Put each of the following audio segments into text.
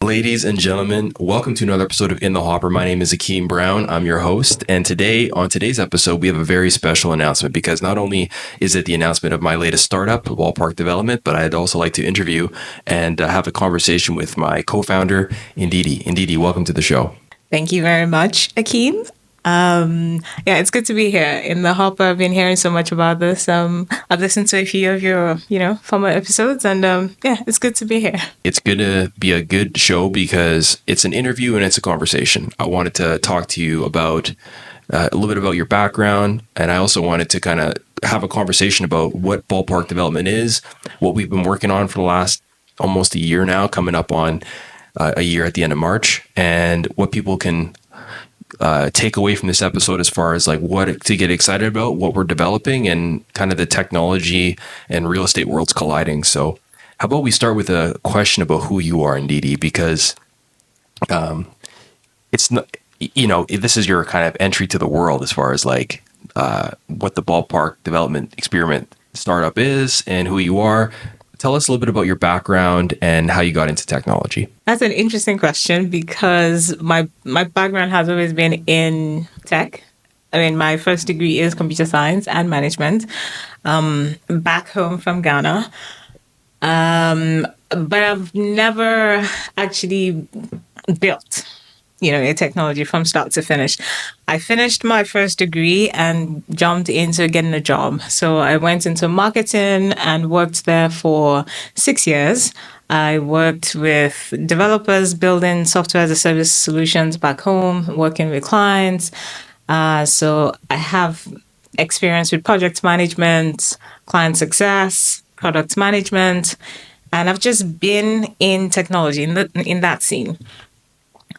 Ladies and gentlemen, welcome to another episode of In the Hopper. My name is Akeem Brown. I'm your host. And today, on today's episode, we have a very special announcement because not only is it the announcement of my latest startup, Ballpark Development, but I'd also like to interview and have a conversation with my co-founder, Ndidi. Ndidi, welcome to the show. Thank you very much, Akeem. It's good to be here in the Hopper. I've been hearing so much about this. I've listened to a few of your, former episodes, and it's good to be here. It's going to be a good show because it's an interview and it's a conversation. I wanted to talk to you about a little bit about your background, and I also wanted to kind of have a conversation about what Ballpark Development is, what we've been working on for the last almost a year now, coming up on a year at the end of March, and what people can take away from this episode as far as like what to get excited about, what we're developing, and kind of the technology and real estate worlds colliding. So how about we start with a question about who you are, Ndidi, because it's not, this is your kind of entry to the world as far as like what the Ballpark Development Experiment startup is and who you are. Tell us a little bit about your background and how you got into technology. That's an interesting question because my background has always been in tech. I mean, my first degree is computer science and management, back home from Ghana. But I've never actually built a technology from start to finish. I finished my first degree and jumped into getting a job. So I went into marketing and worked there for 6 years. I worked with developers building software as a service solutions back home, working with clients. So I have experience with project management, client success, product management, and I've just been in technology in that scene,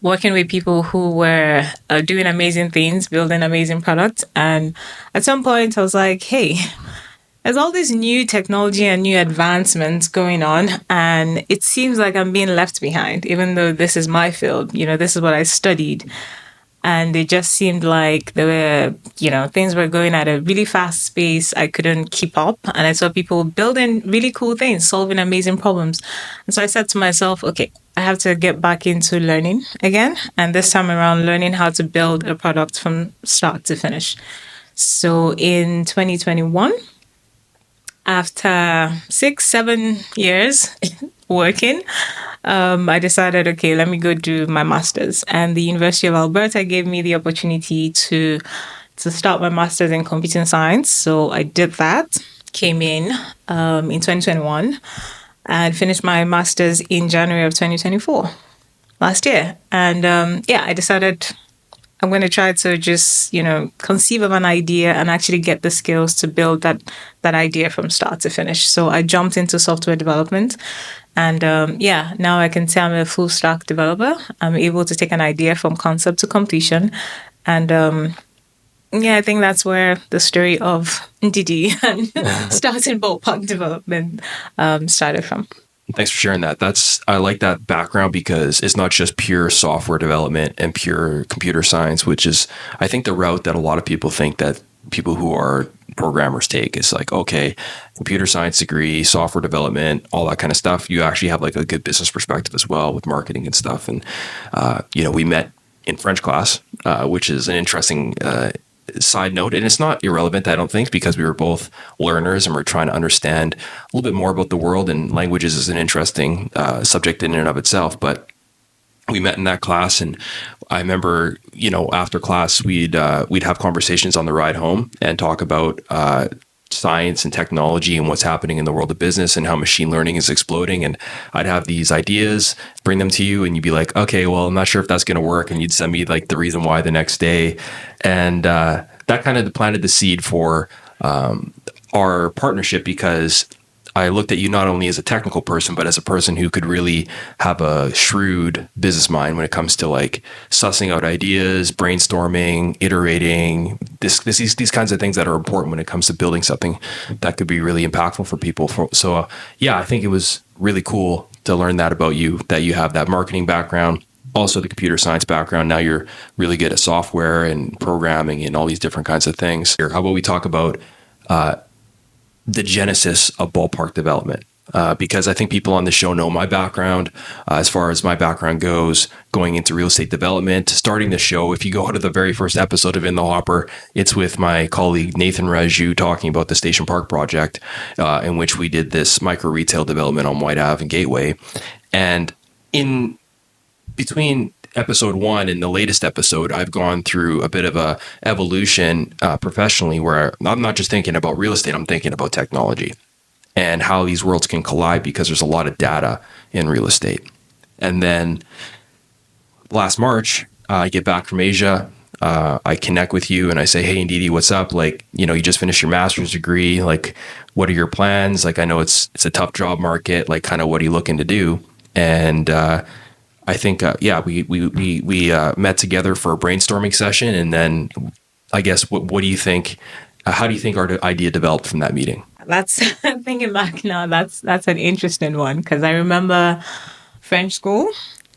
working with people who were doing amazing things, building amazing products. And at some point I was like, hey, there's all this new technology and new advancements going on, and it seems like I'm being left behind, even though this is my field, this is what I studied. And it just seemed like there were, things were going at a really fast pace. I couldn't keep up. And I saw people building really cool things, solving amazing problems. And so I said to myself, okay, I have to get back into learning again. And this time around, learning how to build a product from start to finish. So in 2021, after 6-7 years working, I decided, okay, let me go do my master's. And the University of Alberta gave me the opportunity to start my master's in computing science. So I did that, came in 2021, and finished my master's in January of 2024, last year. And I decided I'm going to try to just, conceive of an idea and actually get the skills to build that idea from start to finish. So I jumped into software development. And now I can say I'm a full stack developer. I'm able to take an idea from concept to completion. And I think that's where the story of Ndidi and starting Ballpark Development started from. Thanks for sharing that. I like that background because it's not just pure software development and pure computer science, which is, I think, the route that a lot of people think that people who are programmers take. Is like, okay, computer science degree, software development, all that kind of stuff. You actually have like a good business perspective as well with marketing and stuff. And, we met in French class, which is an interesting side note, and it's not irrelevant, I don't think, because we were both learners and we're trying to understand a little bit more about the world, and languages is an interesting subject in and of itself. But we met in that class, and I remember, after class, we'd have conversations on the ride home and talk about science and technology and what's happening in the world of business and how machine learning is exploding. And I'd have these ideas, bring them to you, and you'd be like, okay, well, I'm not sure if that's going to work. And you'd send me like the reason why the next day. And that kind of planted the seed for our partnership, because I looked at you not only as a technical person, but as a person who could really have a shrewd business mind when it comes to like sussing out ideas, brainstorming, iterating, these kinds of things that are important when it comes to building something that could be really impactful for people. I think it was really cool to learn that about you, that you have that marketing background, also the computer science background. Now you're really good at software and programming and all these different kinds of things. How about we talk about the genesis of Ballpark Development? because I think people on the show know my background. As far as my background goes, going into real estate development, starting the show, if you go to the very first episode of In the Hopper, it's with my colleague Nathan Raju talking about the Station Park project, in which we did this micro retail development on White Ave and Gateway. And in between episode 1 and the latest episode, I've gone through a bit of a evolution professionally, where I'm not just thinking about real estate, I'm thinking about technology and how these worlds can collide, because there's a lot of data in real estate. And then last March, I get back from Asia. I connect with you and I say, hey, Ndidi, what's up? Like, you just finished your master's degree. Like, what are your plans? Like, I know it's a tough job market. Like, kind of what are you looking to do? And I think, we met together for a brainstorming session. And then I guess, what do you think? How do you think our idea developed from that meeting? That's thinking back now. That's an interesting one, because I remember French school,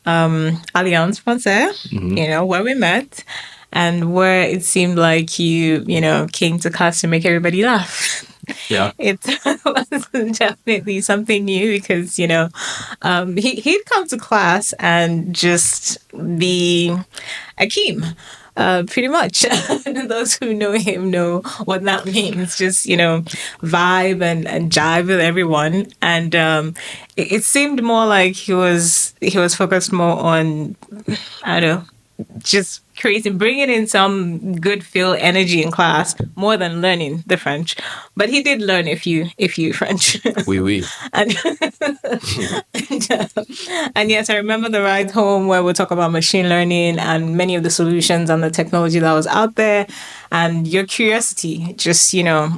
Alliance Française, where we met, and where it seemed like you came to class to make everybody laugh. Yeah, it was definitely something new, because he'd come to class and just be Akeem. Pretty much. Those who know him know what that means. Just, vibe and jive with everyone. And it seemed more like he was focused more on, I don't know, just bringing in some good feel energy in class, more than learning the French. But he did learn a few French. Oui. and, and yes, I remember the ride home where we talk about machine learning and many of the solutions and the technology that was out there, and your curiosity, just,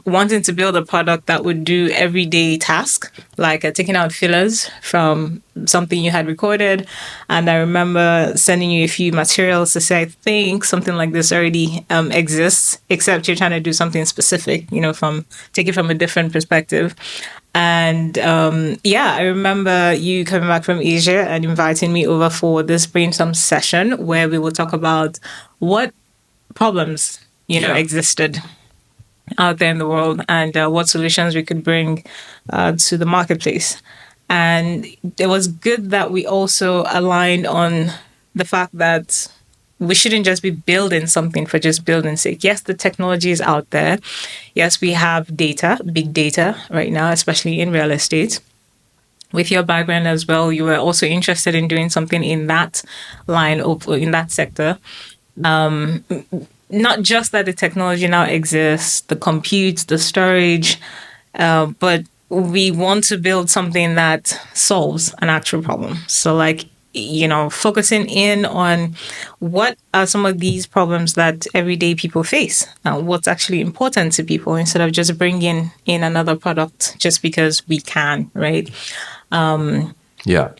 wanting to build a product that would do everyday tasks, like taking out fillers from something you had recorded. And I remember sending you a few materials to say, I think something like this already exists, except you're trying to do something specific, take it from a different perspective. And I remember you coming back from Asia and inviting me over for this brainstorm session where we will talk about what problems existed out there in the world, and what solutions we could bring to the marketplace. And it was good that we also aligned on the fact that we shouldn't just be building something for just building's sake. Yes, the technology is out there. Yes, we have data, big data right now, especially in real estate. With your background as well, you were also interested in doing something in that line, in that sector. Not just that the technology now exists, the compute, the storage, but we want to build something that solves an actual problem. So focusing in on what are some of these problems that everyday people face, what's actually important to people, instead of just bringing in another product just because we can, right? Yeah.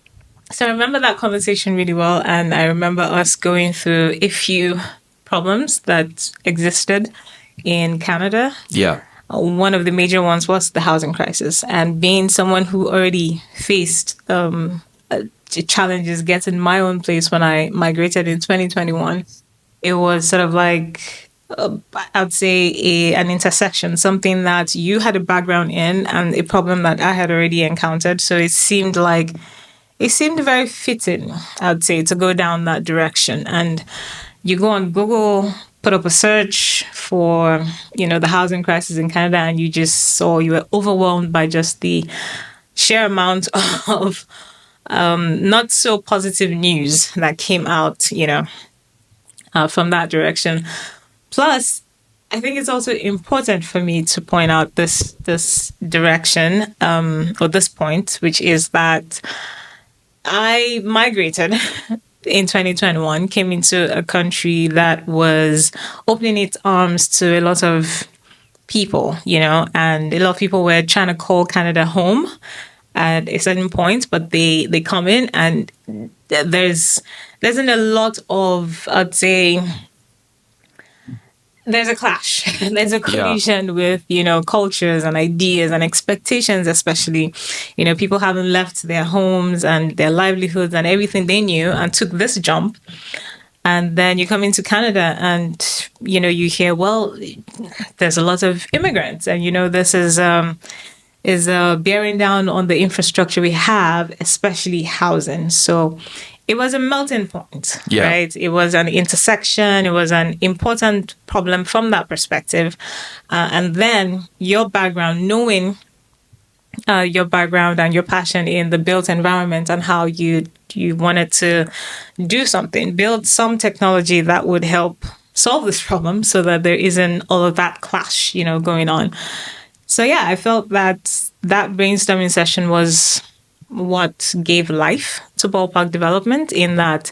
So I remember that conversation really well. And I remember us going through a few problems that existed in Canada. Yeah. One of the major ones was the housing crisis. And being someone who already faced challenges getting my own place when I migrated in 2021, it was sort of like, I'd say, an intersection, something that you had a background in and a problem that I had already encountered. So it seemed very fitting, I'd say, to go down that direction. And you go on Google, put up a search for, the housing crisis in Canada, and you were overwhelmed by just the sheer amount of not so positive news that came out, from that direction. Plus, I think it's also important for me to point out this direction, or this point, which is that I migrated in 2021, came into a country that was opening its arms to a lot of people, and a lot of people were trying to call Canada home at a certain point, but they come in, and there's a lot of, I'd say, there's a clash. There's a collision with, cultures and ideas and expectations, especially, people haven't left their homes and their livelihoods and everything they knew and took this jump. And then you come into Canada and, you hear, well, there's a lot of immigrants and, this is, bearing down on the infrastructure we have, especially housing. So it was a melting point, right? It was an intersection. It was an important problem from that perspective. And then your background, knowing your background and your passion in the built environment and how you wanted to do something, build some technology that would help solve this problem so that there isn't all of that clash, going on. So yeah, I felt that brainstorming session was what gave life to Ballpark Development, in that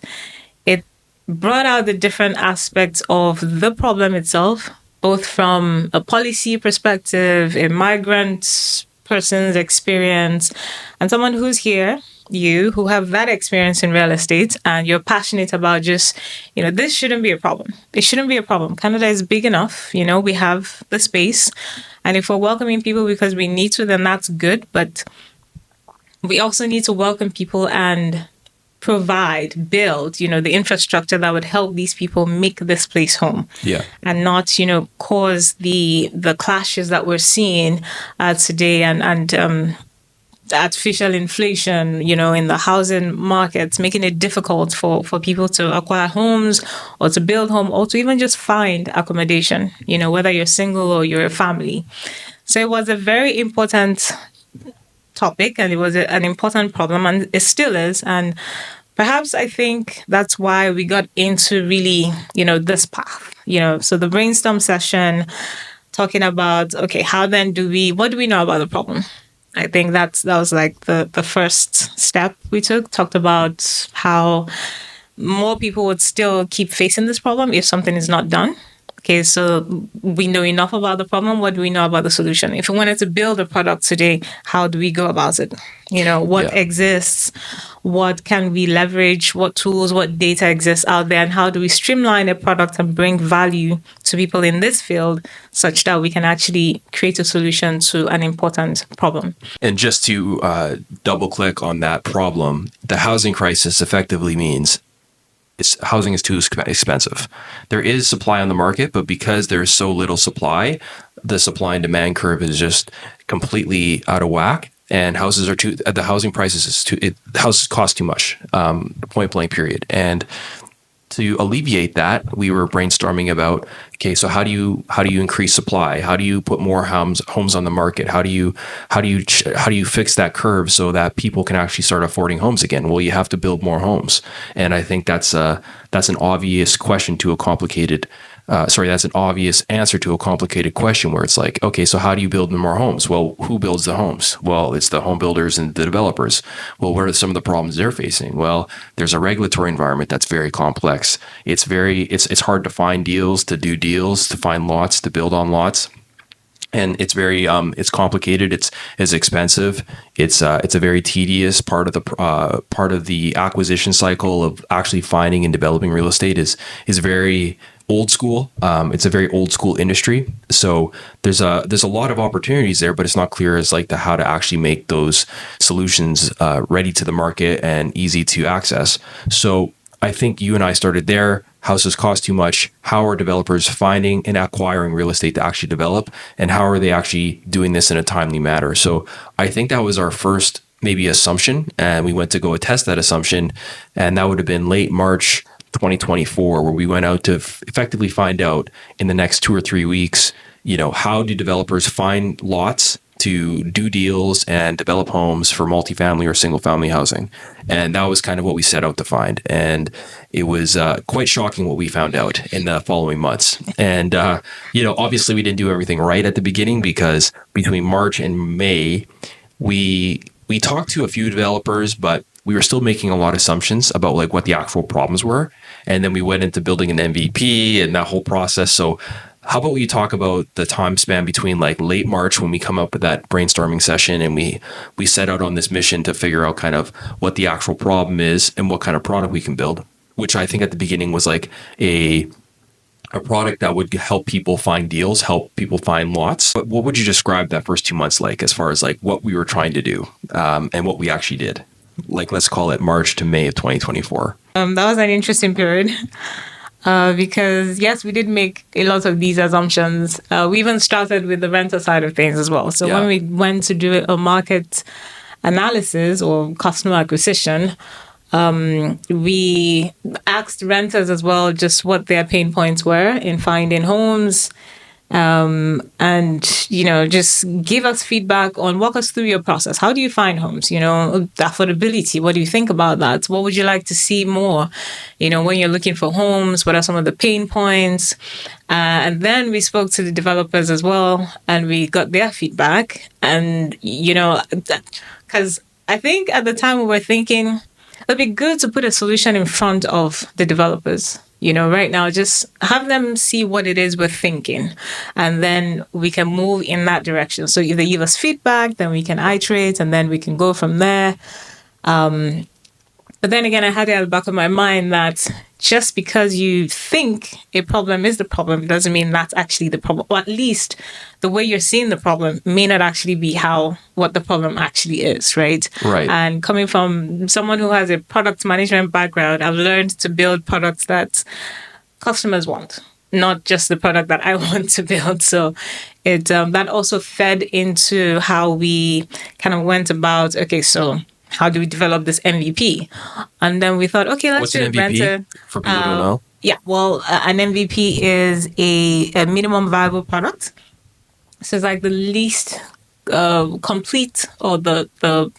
it brought out the different aspects of the problem itself, both from a policy perspective, a migrant person's experience, and someone who's here, you who have that experience in real estate and you're passionate about just, this shouldn't be a problem. It shouldn't be a problem. Canada is big enough. We have the space. And if we're welcoming people because we need to, then that's good. But we also need to welcome people and build, the infrastructure that would help these people make this place home. Yeah. And not, cause the clashes that we're seeing today and artificial inflation, in the housing markets, making it difficult for people to acquire homes or to build home or to even just find accommodation, whether you're single or you're a family. So it was a very important topic, and it was an important problem, and it still is. And perhaps I think that's why we got into really, this path, so the brainstorm session talking about, okay, what do we know about the problem? I think that was like the first step we took, talked about how more people would still keep facing this problem if something is not done. Okay, so we know enough about the problem. What do we know about the solution? If we wanted to build a product today, how do we go about it? What exists? What can we leverage? What tools, what data exists out there? And how do we streamline a product and bring value to people in this field such that we can actually create a solution to an important problem? And just to double click on that problem, the housing crisis effectively means housing is too expensive. There is supply on the market, but because there's so little supply, the supply and demand curve is just completely out of whack. And houses the housing prices houses cost too much, point blank period. And to alleviate that, we were brainstorming about, okay, so how do you increase supply? How do you put more homes on the market? How do you fix that curve so that people can actually start affording homes again? Well, you have to build more homes, and I think that's an obvious question to a complicated. That's an obvious answer to a complicated question where it's like, okay, so how do you build more homes? Well, who builds the homes? Well, it's the home builders and the developers. Well, what are some of the problems they're facing? Well, there's a regulatory environment that's very complex. It's hard to find deals, to do deals, to find lots, to build on lots. And it's very it's complicated. It's expensive. It's a very tedious part of the acquisition cycle of actually finding and developing real estate is very old school. It's a very old school industry. So there's a lot of opportunities there, but it's not clear as like how to actually make those solutions ready to the market and easy to access. So I think you and I started there. Houses cost too much. How are developers finding and acquiring real estate to actually develop? And how are they actually doing this in a timely manner? So I think that was our first maybe assumption. And we went to go test that assumption. And that would have been late March 2024, where we went out to effectively find out in the next 2 or 3 weeks, how do developers find lots to do deals and develop homes for multifamily or single family housing. And that was kind of what we set out to find. And it was quite shocking what we found out in the following months. And, obviously we didn't do everything right at the beginning, because between March and May, we talked to a few developers, but we were still making a lot of assumptions about like what the actual problems were. And then we went into building an MVP and that whole process. So how about we talk about the time span between like late March, when we come up with that brainstorming session and we set out on this mission to figure out kind of what the actual problem is and what kind of product we can build, which I think at the beginning was like a product that would help people find deals, help people find lots. But what would you describe that first 2 months like, as far as like what we were trying to do and what we actually did? Like, let's call it March to May of 2024. That was an interesting period. Because yes, we did make a lot of these assumptions. We even started with the renter side of things as well. So when we went to do a market analysis or customer acquisition, we asked renters as well just what their pain points were in finding homes. And, just give us feedback on, walk us through your process. How do you find homes? The affordability. What do you think about that? What would you like to see more? When you're looking for homes, what are some of the pain points? And then we spoke to the developers as well, and we got their feedback. And, because I think at the time we were thinking it'd be good to put a solution in front of the developers. Right now, just have them see what it is we're thinking, and then we can move in that direction. So if they give us feedback, then we can iterate, and then we can go from there. But then again, I had it at the back of my mind that just because you think a problem is the problem doesn't mean that's actually the problem. Or at least the way you're seeing the problem may not actually be what the problem actually is, right? Right. And coming from someone who has a product management background, I've learned to build products that customers want, not just the product that I want to build. So it that also fed into how we kind of went about, okay, so how do we develop this MVP? And then we thought, okay, let's do an MVP for people who don't know? Yeah, well, an MVP is a minimum viable product. So it's like the least complete, or the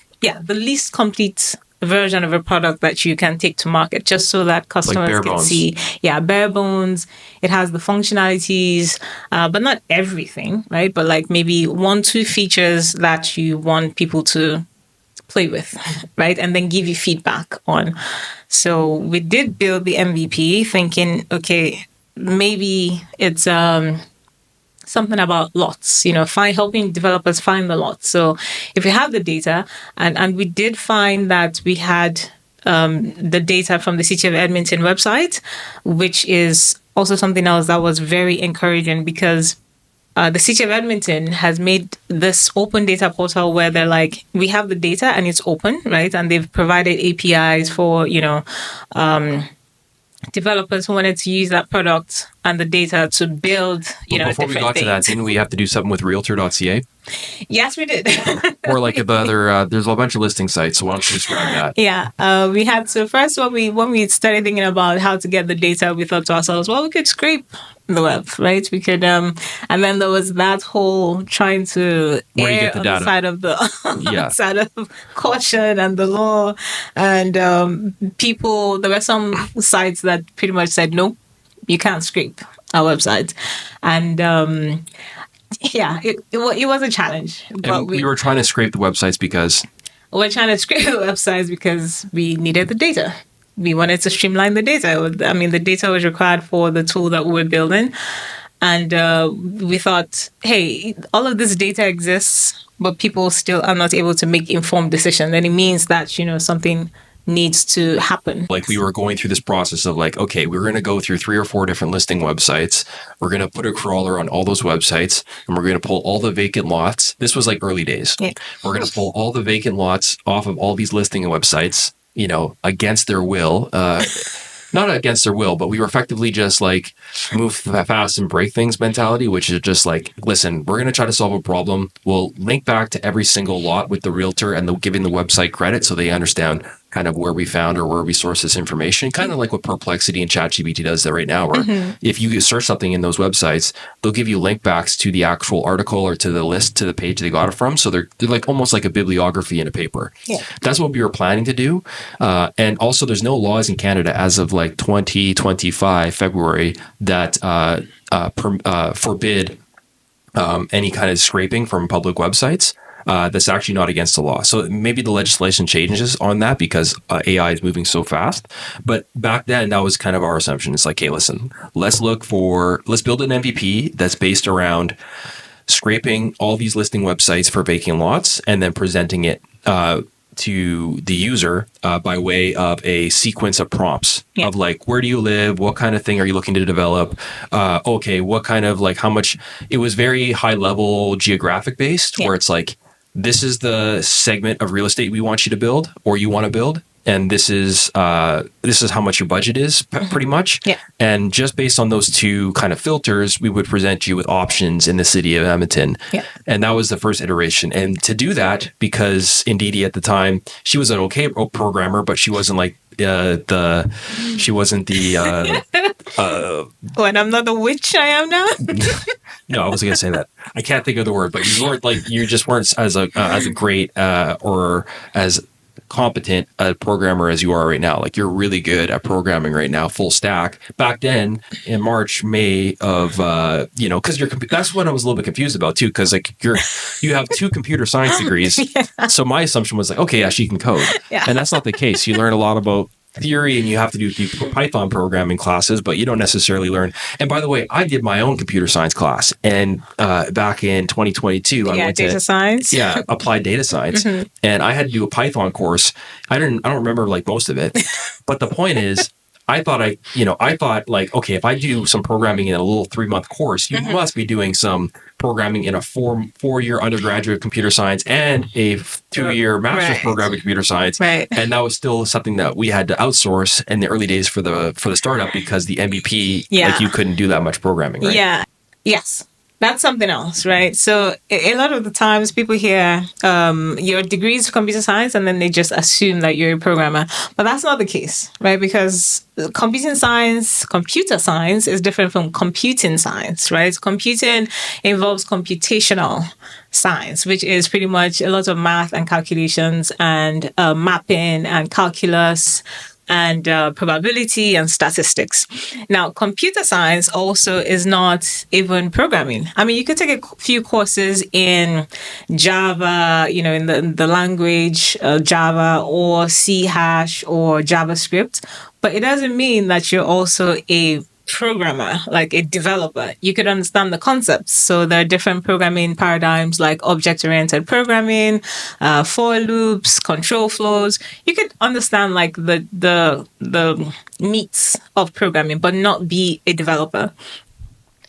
least complete version of a product that you can take to market, just so that customers can see. Yeah, bare bones. It has the functionalities, but not everything, right? But like maybe 1-2 features that you want people to play with, right? And then give you feedback on. So we did build the MVP thinking, okay, maybe it's something about lots, helping developers find the lots. So if we have the data, and we did find that we had the data from the City of Edmonton website, which is also something else that was very encouraging, because the City of Edmonton has made this open data portal where they're like, we have the data and it's open, right? And they've provided APIs for, developers who wanted to use that product and the data to build, before we got to that, didn't we have to do something with realtor.ca? Yes, we did. Or like the other, there's a bunch of listing sites, so why don't you describe that? Yeah, we had to first, when we started thinking about how to get the data, we thought to ourselves, well, we could scrape the web, right? We could, and then there was that whole trying to err on the side of the side of caution and the law, and there were some sites that pretty much said, no, you can't scrape our website, and it was a challenge. But we were trying to scrape the websites because we needed the data. We wanted to streamline the data. I mean, the data was required for the tool that we were building. And we thought, hey, all of this data exists, but people still are not able to make informed decisions. And it means that, something needs to happen. Like, we were going through this process of like, okay, we're going to go through 3 or 4 different listing websites. We're going to put a crawler on all those websites, and we're going to pull all the vacant lots. This was like early days. Yeah. We're going to pull all the vacant lots off of all these listing websites, against their will. Not against their will, but we were effectively just like move fast and break things mentality, which is just like, listen, we're going to try to solve a problem. We'll link back to every single lot with the realtor and giving the website credit so they understand kind of where we found or where we source this information, kind of like what Perplexity and ChatGPT does that right now, where if you search something in those websites, they'll give you link backs to the actual article or to the list, to the page they got it from. So they're like almost like a bibliography in a paper. Yeah. That's what we were planning to do. And also there's no laws in Canada as of like 2025 February that forbid any kind of scraping from public websites. That's actually not against the law. So maybe the legislation changes on that because AI is moving so fast. But back then, that was kind of our assumption. It's like, hey, listen, let's build an MVP that's based around scraping all these listing websites for vacant lots and then presenting it to the user by way of a sequence of prompts of like, where do you live? What kind of thing are you looking to develop? Okay, what kind of like how much? It was very high level geographic based where it's like, this is the segment of real estate we want you to build or you want to build. and this is how much your budget is, pretty much. Yeah. And just based on those two kind of filters, we would present you with options in the city of Edmonton. Yeah. And that was the first iteration. And to do that, because Ndidi at the time, she was an okay programmer, but she wasn't like she wasn't the when I'm not the witch I am now. No, I wasn't gonna say that. I can't think of the word, but you just weren't as a great or as competent a programmer as you are right now. Like, you're really good at programming right now, full stack. Back then in March, May of because that's what I was a little bit confused about too, because like you have 2 computer science degrees. Yeah. So my assumption was like, okay, yeah, she can code. Yeah. And that's not the case. You learn a lot about theory, and you have to do Python programming classes, but you don't necessarily learn. And by the way, I did my own computer science class, and back in 2022, I went data science. Yeah, applied data science, and I had to do a Python course. I don't remember like most of it, but the point is, I thought like, okay, if I do some programming in a little 3-month course, you must be doing some programming in a 4-year undergraduate computer science and a 2-year master's program in computer science. Right. And that was still something that we had to outsource in the early days for the startup, because the MVP, like, you couldn't do that much programming, right? Yeah. Yes. That's something else, right? So a lot of the times people hear your degrees of computer science and then they just assume that you're a programmer. But that's not the case, right? Because computer science is different from computing science, right? Computing involves computational science, which is pretty much a lot of math and calculations and mapping and calculus and probability and statistics. Now, computer science also is not even programming. I mean, you could take a few courses in Java, in the language Java, or C# or JavaScript, but it doesn't mean that you're also a programmer, like a developer. You could understand the concepts. So there are different programming paradigms like object-oriented programming, for loops, control flows. You could understand like the meats of programming, but not be a developer.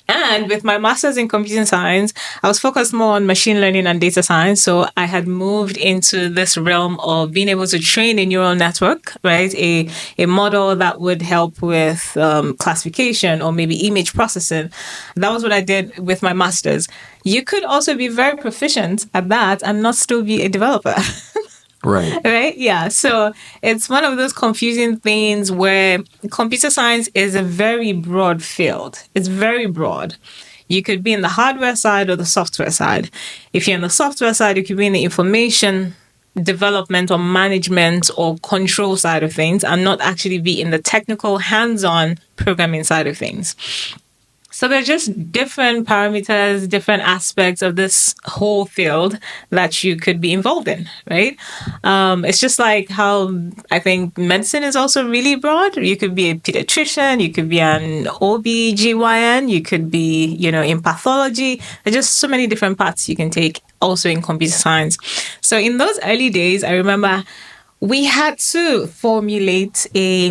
And with my master's in computing science, I was focused more on machine learning and data science. So I had moved into this realm of being able to train a neural network, right? A model that would help with classification or maybe image processing. That was what I did with my master's. You could also be very proficient at that and not still be a developer. Right. Right? Yeah. So it's one of those confusing things where computer science is a very broad field. It's very broad. You could be in the hardware side or the software side. If you're in the software side, you could be in the information development or management or control side of things and not actually be in the technical hands-on programming side of things. So there's just different parameters, different aspects of this whole field that you could be involved in, right? It's just like how I think medicine is also really broad. You could be a pediatrician, you could be an OB/GYN, you could be, in pathology. There's just so many different paths you can take also in computer science. So in those early days, I remember we had to formulate a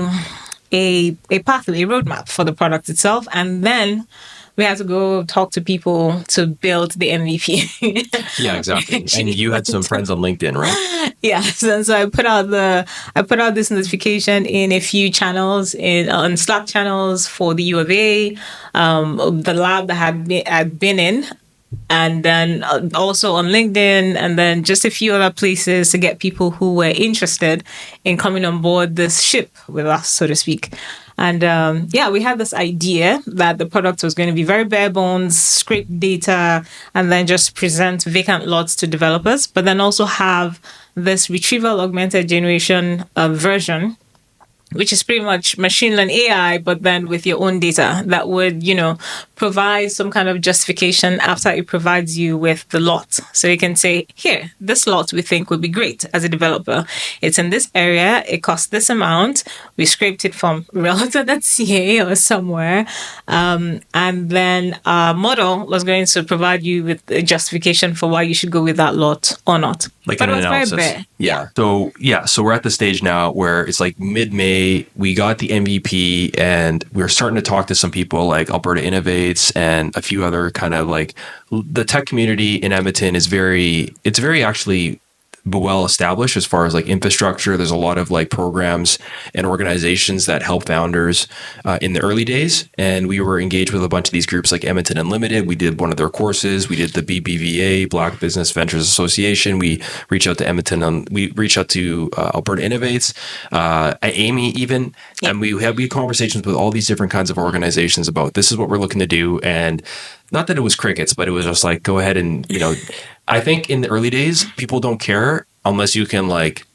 pathway, a roadmap for the product itself. And then we had to go talk to people to build the MVP. Yeah, exactly. And you had some friends on LinkedIn, right? Yes. And so I put out this notification in a few channels, on Slack channels for the U of A, the lab that I'd been in, and then also on LinkedIn, and then just a few other places to get people who were interested in coming on board this ship with us, so to speak. And we had this idea that the product was going to be very bare bones, scrape data, and then just present vacant lots to developers, but then also have this retrieval augmented generation version, which is pretty much machine learning AI, but then with your own data that would, provide some kind of justification after it provides you with the lot. So you can say, here, this lot we think would be great as a developer. It's in this area. It costs this amount. We scraped it from realtor.ca or somewhere. And then our model was going to provide you with a justification for why you should go with that lot or not. Like an analysis. Yeah. So we're at the stage now where it's like mid-May, we got the MVP and we're starting to talk to some people like Alberta Innovates and a few other kind of like the tech community in Edmonton is very actually well established as far as like infrastructure. There's a lot of like programs and organizations that help founders in the early days. And we were engaged with a bunch of these groups like Edmonton Unlimited. We did one of their courses. We did the BBVA, Black Business Ventures Association. We reached out to we reached out to Alberta Innovates, Amy even. Yeah. And we had conversations with all these different kinds of organizations about this is what we're looking to do. And not that it was crickets, but it was just like, go ahead and, I think in the early days, people don't care unless you can like,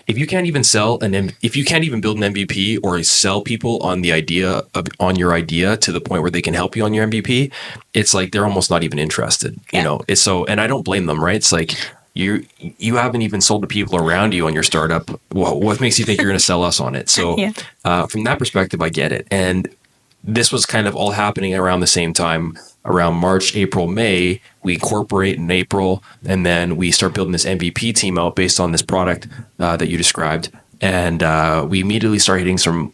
if you can't even if you can't even build an MVP or sell people on the idea on your idea to the point where they can help you on your MVP, it's like, they're almost not even interested, it's so, and I don't blame them, right? It's like, you haven't even sold to people around you on your startup. Well, what makes you think you're going to sell us on it? So from that perspective, I get it. And this was kind of all happening around the same time, around March, April, May. We incorporate in April, and then we start building this MVP team out based on this product that you described. And we immediately start hitting some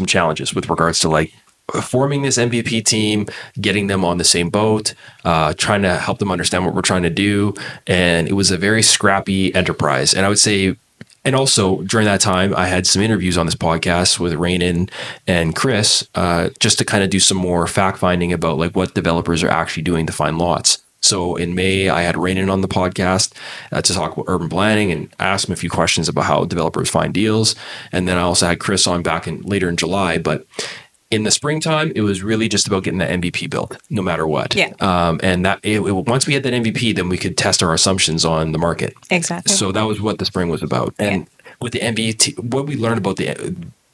challenges with regards to like forming this MVP team, getting them on the same boat, trying to help them understand what we're trying to do. And it was a very scrappy enterprise. And I would say, and also during that time, I had some interviews on this podcast with Rainan and Chris, just to kind of do some more fact finding about like what developers are actually doing to find lots. So in May, I had Rainan on the podcast to talk about urban planning and ask him a few questions about how developers find deals. And then I also had Chris on later in July. But in the springtime, it was really just about getting that MVP built, no matter what. Yeah. And that once we had that MVP, then we could test our assumptions on the market. Exactly. So that was what the spring was about. And with the MVP, what we learned about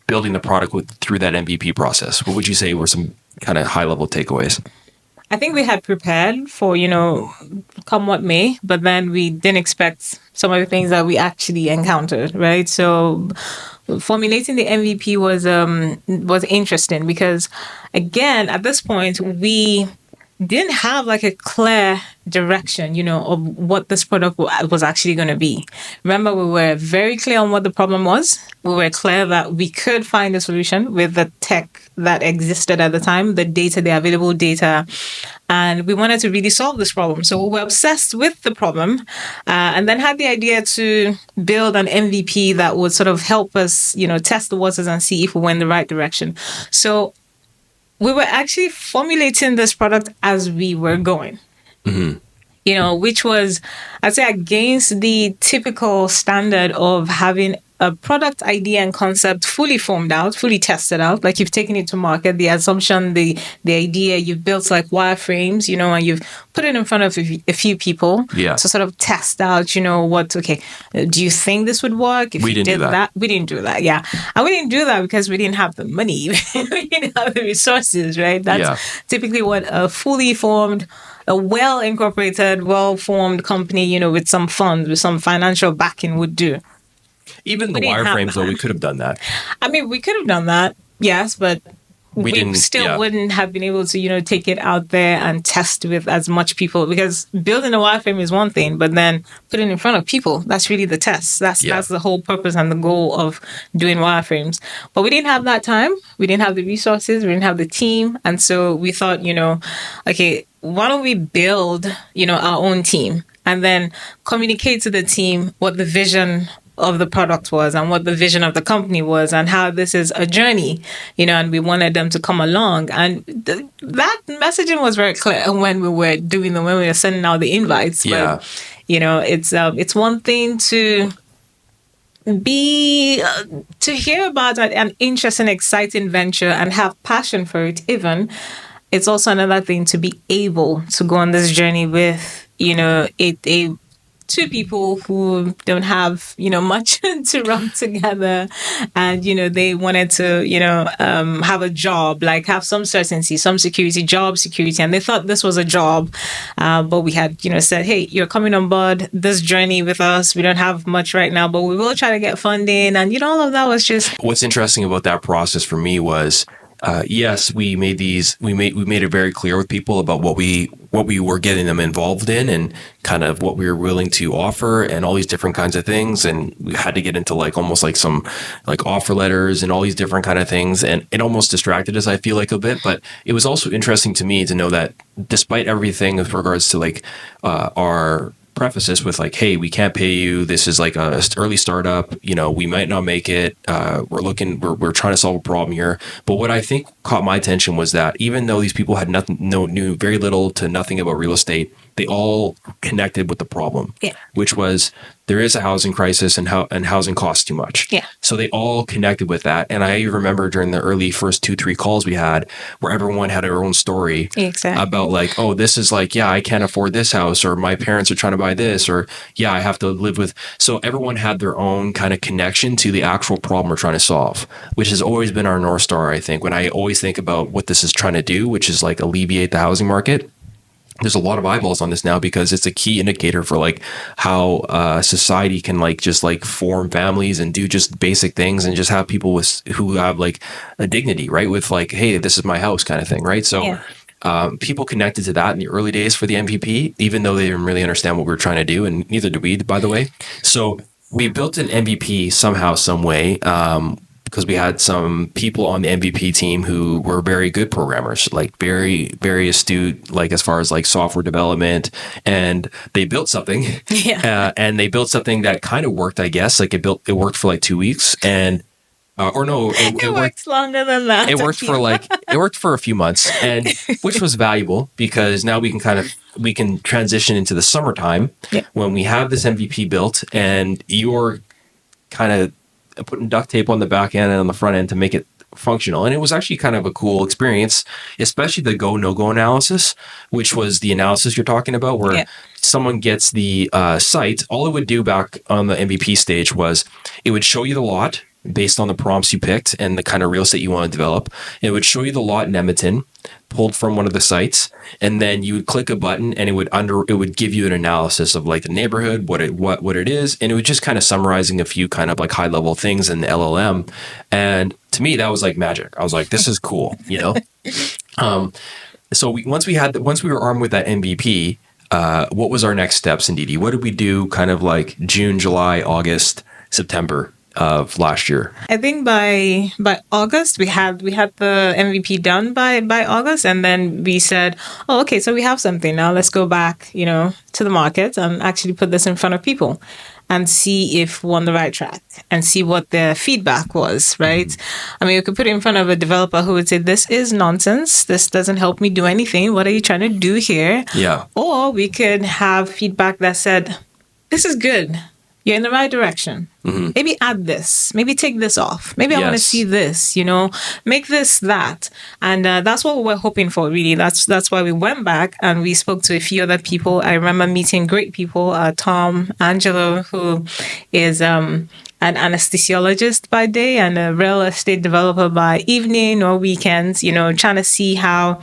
building the product through that MVP process, what would you say were some kind of high level takeaways? I think we had prepared for, come what may, but then we didn't expect some of the things that we actually encountered, right? So formulating the MVP was interesting because, again, at this point, we didn't have like a clear direction, of what this product was actually going to be. Remember, we were very clear on what the problem was. We were clear that we could find a solution with the tech that existed at the time, the data, the available data, and we wanted to really solve this problem. So we were obsessed with the problem, and then had the idea to build an MVP that would sort of help us, test the waters and see if we went in the right direction. So we were actually formulating this product as we were going, which was, I'd say, against the typical standard of having a product idea and concept fully formed out, fully tested out, like you've taken it to market, the assumption, the idea, you've built like wireframes, and you've put it in front of a few people to sort of test out, do you think this would work? If we didn't do that. We didn't do that, yeah. And we didn't do that because we didn't have the money. We didn't have the resources, right? That's typically what a fully formed, a well-incorporated, well-formed company, with some funds, with some financial backing would do. Even the wireframes, though, we could have done that. I mean, we could have done that, yes, but we wouldn't have been able to, take it out there and test with as much people, because building a wireframe is one thing, but then putting it in front of people, that's really the test. That's the whole purpose and the goal of doing wireframes. But we didn't have that time. We didn't have the resources. We didn't have the team. And so we thought, okay, why don't we build, our own team and then communicate to the team what the vision of the product was and what the vision of the company was and how this is a journey, and we wanted them to come along. And that messaging was very clear when we were sending out the invites. Yeah. But, it's one thing to hear about an interesting, exciting venture and have passion for it even. It's also another thing to be able to go on this journey with, two people who don't have, much to run together, and, they wanted to, have a job, like have some certainty, some security, job security. And they thought this was a job. But we had, said, hey, you're coming on board this journey with us. We don't have much right now, but we will try to get funding. And, all of that was just. What's interesting about that process for me was, yes, we made it very clear with people about what we were getting them involved in and kind of what we were willing to offer and all these different kinds of things. And we had to get into almost like some offer letters and all these different kind of things. And it almost distracted us, I feel like, a bit. But it was also interesting to me to know that despite everything with regards to our preface this with like, hey, we can't pay you. This is like a early startup. You know, we might not make it. We're trying to solve a problem here. But what I think caught my attention was that even though these people had knew very little to nothing about real estate, they all connected with the problem, which was there is a housing crisis and housing costs too much. Yeah. So they all connected with that. And I remember during the early first 2-3 calls we had where everyone had their own story about like, oh, this is like, yeah, I can't afford this house, or my parents are trying to buy this, or yeah, I have to live with. So everyone had their own kind of connection to the actual problem we're trying to solve, which has always been our North Star, I think, when I always think about what this is trying to do, which is like alleviate the housing market. There's a lot of eyeballs on this now because it's a key indicator for like how society can like just like form families and do just basic things and just have people who have like a dignity, right? With like, hey, this is my house kind of thing, right? So people connected to that in the early days for the MVP, even though they didn't really understand what we were trying to do, and neither do we, by the way. So we built an MVP somehow, some way. Because we had some people on the MVP team who were very good programmers, like very, very astute, like as far as like software development, and they built something, and they built something that kind of worked, I guess. Like it worked for like 2 weeks, and it worked longer than that. It worked for a few months, and which was valuable because now we can transition into the summertime when we have this MVP built, and you're kind of putting duct tape on the back end and on the front end to make it functional. And it was actually kind of a cool experience, especially the go, no-go analysis, which was the analysis you're talking about, where someone gets the site. All it would do back on the MVP stage was it would show you the lot based on the prompts you picked and the kind of real estate you want to develop. It would show you the lot in Edmonton, pulled from one of the sites, and then you would click a button and it would give you an analysis of like the neighborhood, what it is, and it was just kind of summarizing a few kind of like high level things in the LLM. And to me, that was like magic. I was like, this is cool, you know. So once we were armed with that MVP, what was our next steps, Ndidi? What did we do? Kind of like June, July, August, September of last year. I think by August we had the MVP done by August, and then we said, oh, okay, so we have something now. Let's go back, to the market and actually put this in front of people and see if we're on the right track and see what their feedback was, right? Mm-hmm. I mean, we could put it in front of a developer who would say, this is nonsense. This doesn't help me do anything. What are you trying to do here? Yeah. Or we could have feedback that said, this is good. You're in the right direction. Mm-hmm. Maybe add this. Maybe take this off. Maybe I want to see this, make this that. And that's what we were hoping for, really. That's why we went back and we spoke to a few other people. I remember meeting great people, Tom, Angelo, who is an anesthesiologist by day and a real estate developer by evening or weekends, trying to see how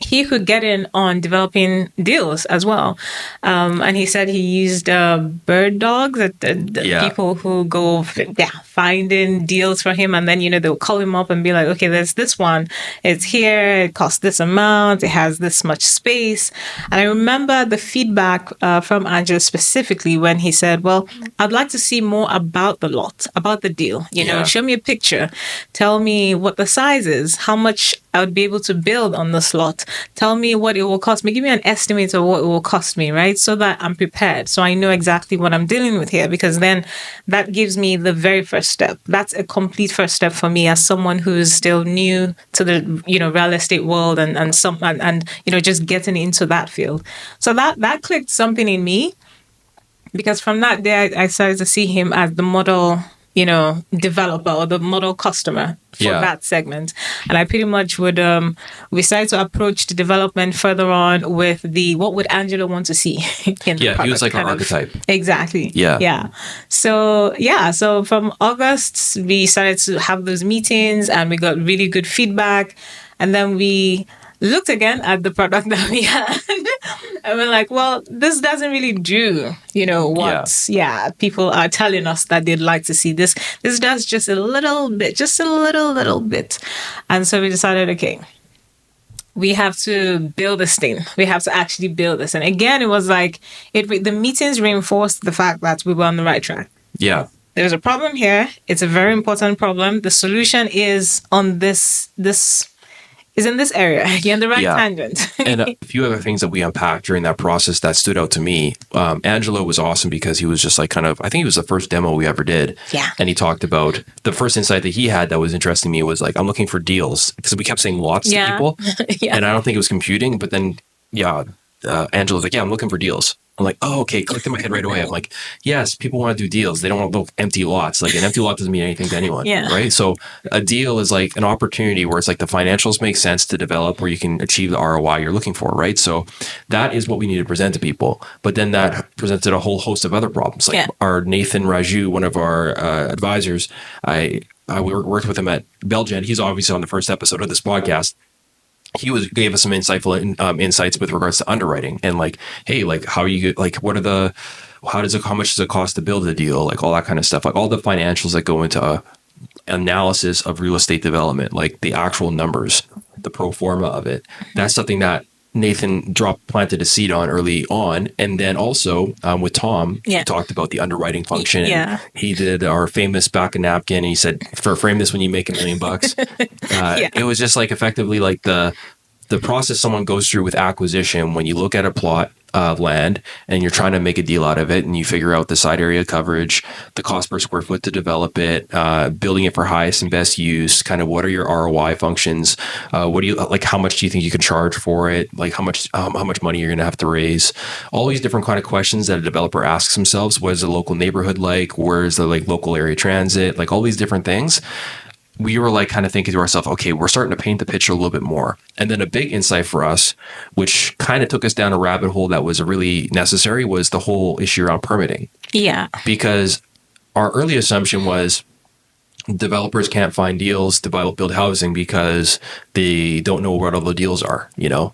he could get in on developing deals as well. And he said he used bird dogs, people who go finding deals for him. And then, they'll call him up and be like, okay, there's this one. It's here. It costs this amount. It has this much space. And I remember the feedback from Angelo specifically when he said, well, I'd like to see more about the lot, about the deal. Show me a picture. Tell me what the size is, how much I would be able to build on this lot. Tell me what it will cost me. Give me an estimate of what it will cost me, right? So that I'm prepared. So I know exactly what I'm dealing with here, because then that gives me the very first step. That's a complete first step for me as someone who's still new to the, real estate world and just getting into that field. So that clicked something in me, because from that day I started to see him as the model developer or the model customer for that segment. And I pretty much would, we started to approach the development further on with what would Angelo want to see in the product. He was like an archetype. Exactly. Yeah. So from August, we started to have those meetings and we got really good feedback. And then we looked again at the product that we had and we're like, well, this doesn't really do, what people are telling us that they'd like to see. This does just a little bit, just a little bit. And so we decided, okay, we have to build this thing. We have to actually build this. And again, it was like, the meetings reinforced the fact that we were on the right track. Yeah. There's a problem here. It's a very important problem. The solution is on this is in this area. You're in the right Yeah. tangent. And a few other things that we unpacked during that process that stood out to me. Angelo was awesome because he was just like I think it was the first demo we ever did. Yeah. And he talked about the first insight that he had that was interesting to me was like, I'm looking for deals because we kept saying lots to people. Yeah. And I don't think it was computing, but then, Angelo's like, yeah, I'm looking for deals. I'm like, oh, okay. Clicked in my head right away. I'm like, yes, people want to do deals. They don't want little empty lots. Like an empty lot doesn't mean anything to anyone, Yeah. right? So a deal is like an opportunity where it's like the financials make sense to develop where you can achieve the ROI you're looking for, right? So that is what we need to present to people. But then that presented a whole host of other problems. Like our Nathan Raju, one of our advisors, I worked with him at Belgen. He's obviously on the first episode of this podcast. He gave us some insightful insights with regards to underwriting and like, hey, like how much does it cost to build a deal? Like all that kind of stuff, like all the financials that go into analysis of real estate development, like the actual numbers, the pro forma of it. That's something that Nathan planted a seed on early on. And then also with Tom, he talked about the underwriting function. Yeah. He did our famous back a napkin. And he said, frame this when you make $1 million. It was just like effectively like the process someone goes through with acquisition when you look at a plot of land and you're trying to make a deal out of it and you figure out the side area coverage, the cost per square foot to develop it, building it for highest and best use, kind of what are your ROI functions, what do you like, how much do you think you can charge for it, like how much money you're going to have to raise, all these different kind of questions that a developer asks themselves. What is the local neighborhood like? Where is the like local area transit? Like all these different things. We were like kind of thinking to ourselves, okay, we're starting to paint the picture a little bit more. And then a big insight for us, which kind of took us down a rabbit hole that was really necessary, was the whole issue around permitting. Yeah. Because our early assumption was developers can't find deals to build housing because they don't know what all the deals are, or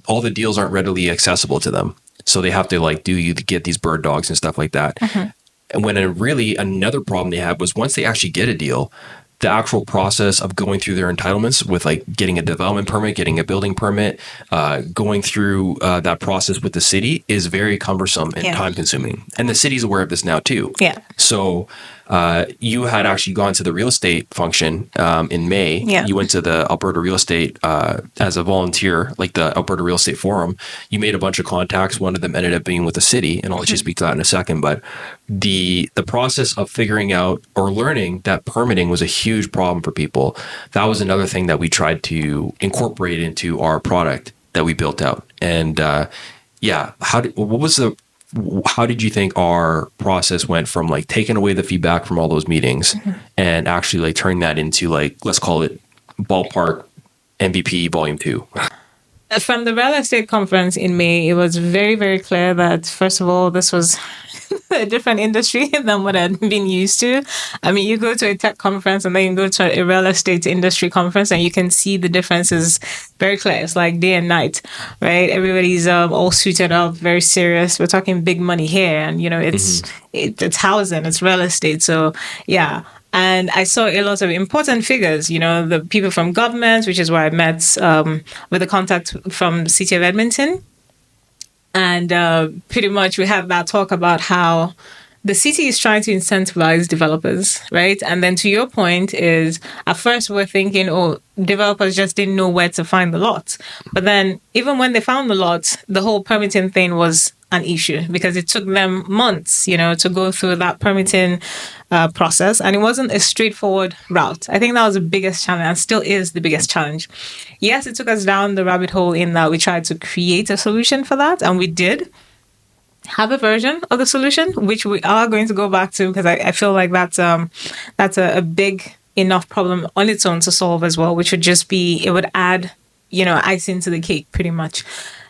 all the deals aren't readily accessible to them. So they have to like get these bird dogs and stuff like that. Mm-hmm. And when another problem they had was once they actually get a deal, the actual process of going through their entitlements with like getting a development permit, getting a building permit, going through that process with the city is very cumbersome and time consuming. And the city's aware of this now too. Yeah. So you had actually gone to the real estate function in May. Yeah. You went to the Alberta Real Estate as a volunteer, like the Alberta Real Estate Forum. You made a bunch of contacts. One of them ended up being with the city, and I'll let you speak to that in a second. But the process of figuring out or learning that permitting was a huge problem for people. That was another thing that we tried to incorporate into our product that we built out. And how did you think our process went from like taking away the feedback from all those meetings and actually like turning that into like, let's call it Ballpark MVP Volume 2? From the real estate conference in May, it was very, very clear that, first of all, this was a different industry than what I'd been used to. I mean, you go to a tech conference and then you go to a real estate industry conference and you can see the differences very clear. It's like day and night, right? Everybody's all suited up, very serious. We're talking big money here, and it's housing, it's real estate. So yeah. And I saw a lot of important figures, the people from government, which is where I met with the contact from the city of Edmonton. And pretty much we had that talk about how the city is trying to incentivize developers, right? And then to your point is, at first we're thinking, developers just didn't know where to find the lots. But then even when they found the lots, the whole permitting thing was an issue because it took them months, to go through that permitting process. And it wasn't a straightforward route. I think that was the biggest challenge and still is the biggest challenge. Yes, it took us down the rabbit hole in that we tried to create a solution for that. And we did have a version of the solution, which we are going to go back to because I feel like that's a big enough problem on its own to solve as well, which would just be, it would add, icing to the cake pretty much.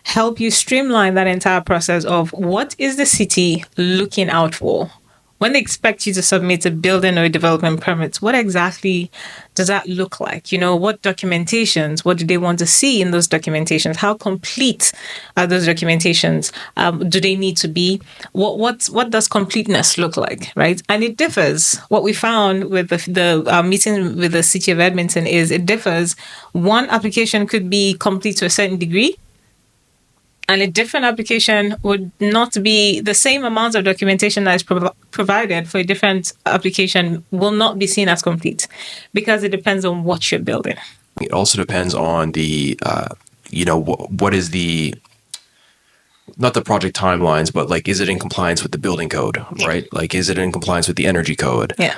Help you streamline that entire process of what is the city looking out for? When they expect you to submit a building or a development permit, what exactly does that look like? What documentations, what do they want to see in those documentations? How complete are those documentations? Do they need to be? What does completeness look like, right? And it differs. What we found with the meeting with the city of Edmonton is it differs. One application could be complete to a certain degree, and a different application would not be the same amount of documentation that is provided for a different application will not be seen as complete because it depends on what you're building. It also depends on the, what is the, not the project timelines, but like, is it in compliance with the building code, right? Like, is it in compliance with the energy code? Yeah.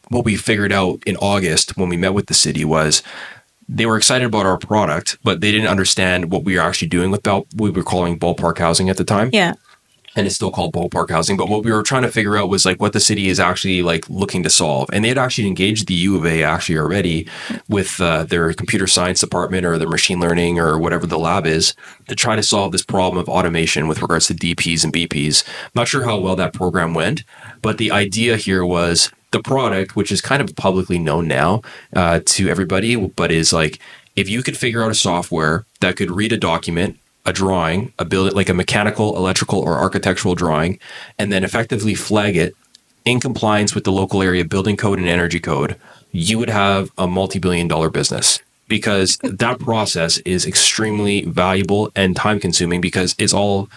What we figured out in August when we met with the city was they were excited about our product, but they didn't understand what we were actually doing with we were calling Ballpark Housing at the time. Yeah. And it's still called Ballpark Housing. But what we were trying to figure out was like what the city is actually like looking to solve. And they had actually engaged the U of A actually already with their computer science department or their machine learning or whatever the lab is to try to solve this problem of automation with regards to DPs and BPs. I'm not sure how well that program went, but the idea here was the product, which is kind of publicly known now to everybody, but is like, if you could figure out a software that could read a document, a drawing, a build, like a mechanical, electrical, or architectural drawing, and then effectively flag it in compliance with the local area building code and energy code, you would have a multi-billion-dollar business. Because that process is extremely valuable and time consuming because it's all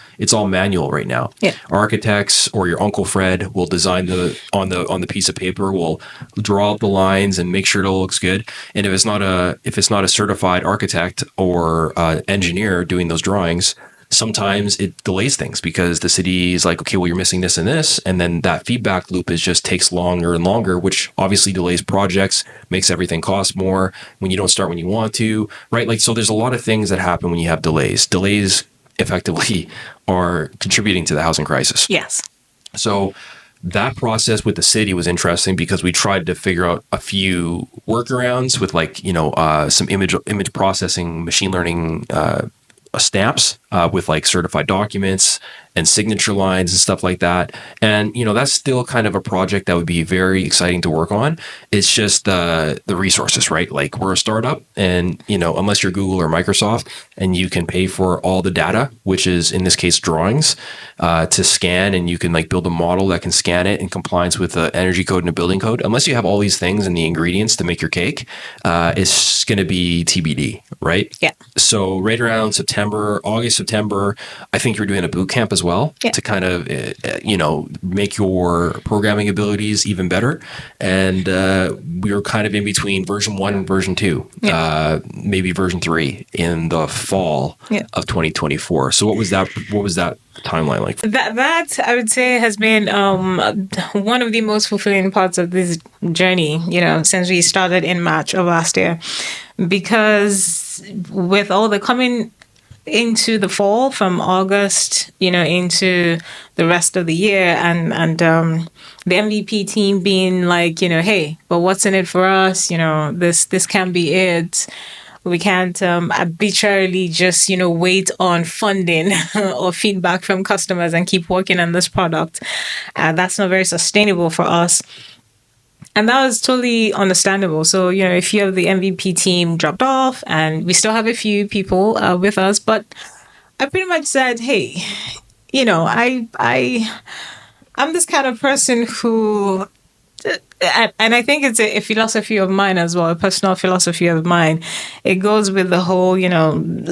manual right now. Yeah. Architects or your Uncle Fred will design on the piece of paper, will draw out the lines and make sure it all looks good. And if it's not a certified architect or engineer doing those drawings, sometimes it delays things because the city is like, okay, well, you're missing this and this. And then that feedback loop just takes longer and longer, which obviously delays projects, makes everything cost more when you don't start when you want to, right? Like, so there's a lot of things that happen when you have delays. Delays effectively are contributing to the housing crisis. Yes. So that process with the city was interesting because we tried to figure out a few workarounds with like, some image processing, machine learning, stamps with like certified documents and signature lines and stuff like that. And, that's still kind of a project that would be very exciting to work on. It's just the resources, right? Like we're a startup and, unless you're Google or Microsoft and you can pay for all the data, which is in this case, drawings to scan, and you can like build a model that can scan it in compliance with the energy code and the building code. Unless you have all these things and the ingredients to make your cake, it's going to be TBD, right? Yeah. So right around August, September, I think you're doing a boot camp as well to kind of, make your programming abilities even better. And we were kind of in between version 1 and version 2, maybe version 3 in the fall of 2024. So what was that timeline like? That I would say has been one of the most fulfilling parts of this journey, since we started in March of last year, because with all the coming into the fall from August, into the rest of the year, and the MVP team being like, hey, but what's in it for us? This can't be it. We can't arbitrarily just, wait on funding or feedback from customers and keep working on this product. That's not very sustainable for us. And that was totally understandable. So, a few of the MVP team dropped off and we still have a few people with us. But I pretty much said, hey, I'm this kind of person who... And I think it's a philosophy of mine as well, a personal philosophy of mine. It goes with the whole,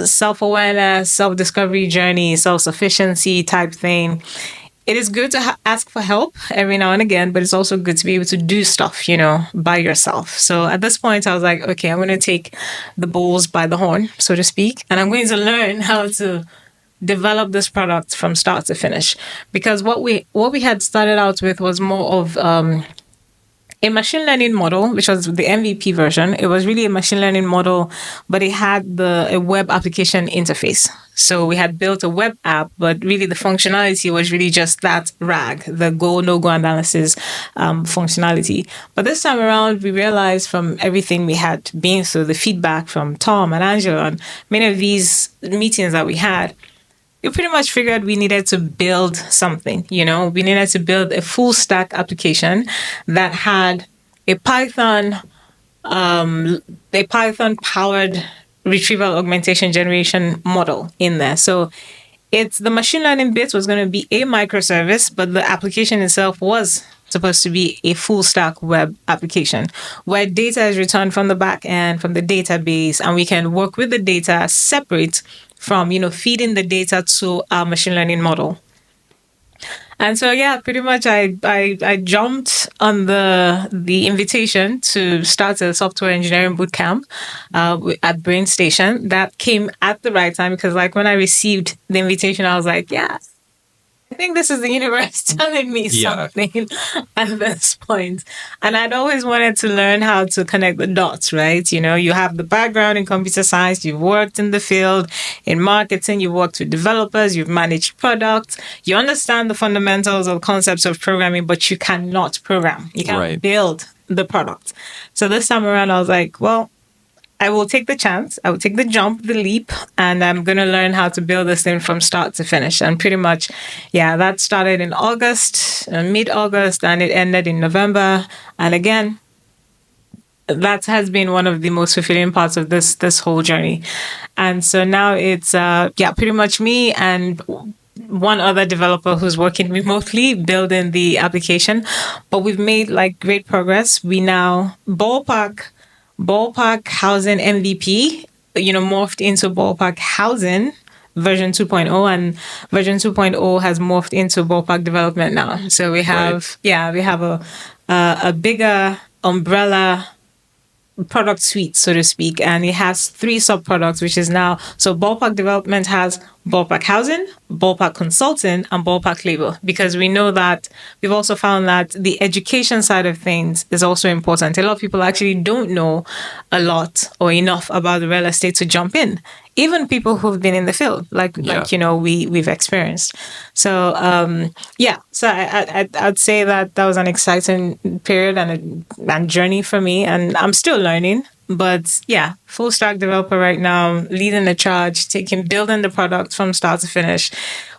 self-awareness, self-discovery journey, self-sufficiency type thing. It is good to ask for help every now and again, but it's also good to be able to do stuff, by yourself. So at this point, I was like, okay, I'm going to take the bulls by the horn, so to speak, and I'm going to learn how to develop this product from start to finish. Because what we had started out with was more of a machine learning model, which was the MVP version. It was really a machine learning model, but it had a web application interface. So we had built a web app, but really the functionality was really just that RAG, the go, no-go analysis functionality. But this time around, we realized from everything we had been through, the feedback from Tom and Angela, and many of these meetings that we had, we pretty much figured we needed to build something, we needed to build a full stack application that had a Python powered retrieval augmentation generation model in there. So it's the machine learning bit was going to be a microservice, but the application itself was supposed to be a full stack web application where data is returned from the back end, from the database, and we can work with the data separate from, feeding the data to our machine learning model. And so yeah, pretty much I jumped on the invitation to start a software engineering bootcamp at Brain Station. That came at the right time because like when I received the invitation, I was like, yeah, I think this is the universe telling me Yeah. something at this point. And I'd always wanted to learn how to connect the dots, right? You know, you have the background in computer science, you've worked in the field, in marketing, you've worked with developers, you've managed products, you understand the fundamentals of concepts of programming, but you cannot program. You can't Right. build the product. So this time around, I was like, well, I will take the chance. I will take the jump, the leap, and I'm going to learn how to build this thing from start to finish. And pretty much, yeah, that started in August, mid-August, and it ended in November. And again, that has been one of the most fulfilling parts of this whole journey. And so now it's pretty much me and one other developer who's working remotely building the application. But we've made like great progress. We now Ballpark Housing MVP, morphed into Ballpark Housing version 2.0, and version 2.0 has morphed into Ballpark Development now. So we have, we have a bigger umbrella product suite, so to speak, and it has 3 sub products, which is now, so Ballpark Development has Ballpark Housing, Ballpark Consulting, and Ballpark Labor, because we know that we've also found that the education side of things is also important. A lot of people actually don't know a lot or enough about the real estate to jump in. Even people who've been in the field, we've experienced. So so I'd say that was an exciting period and journey for me, and I'm still learning. But yeah, full stack developer right now, leading the charge, building the product from start to finish.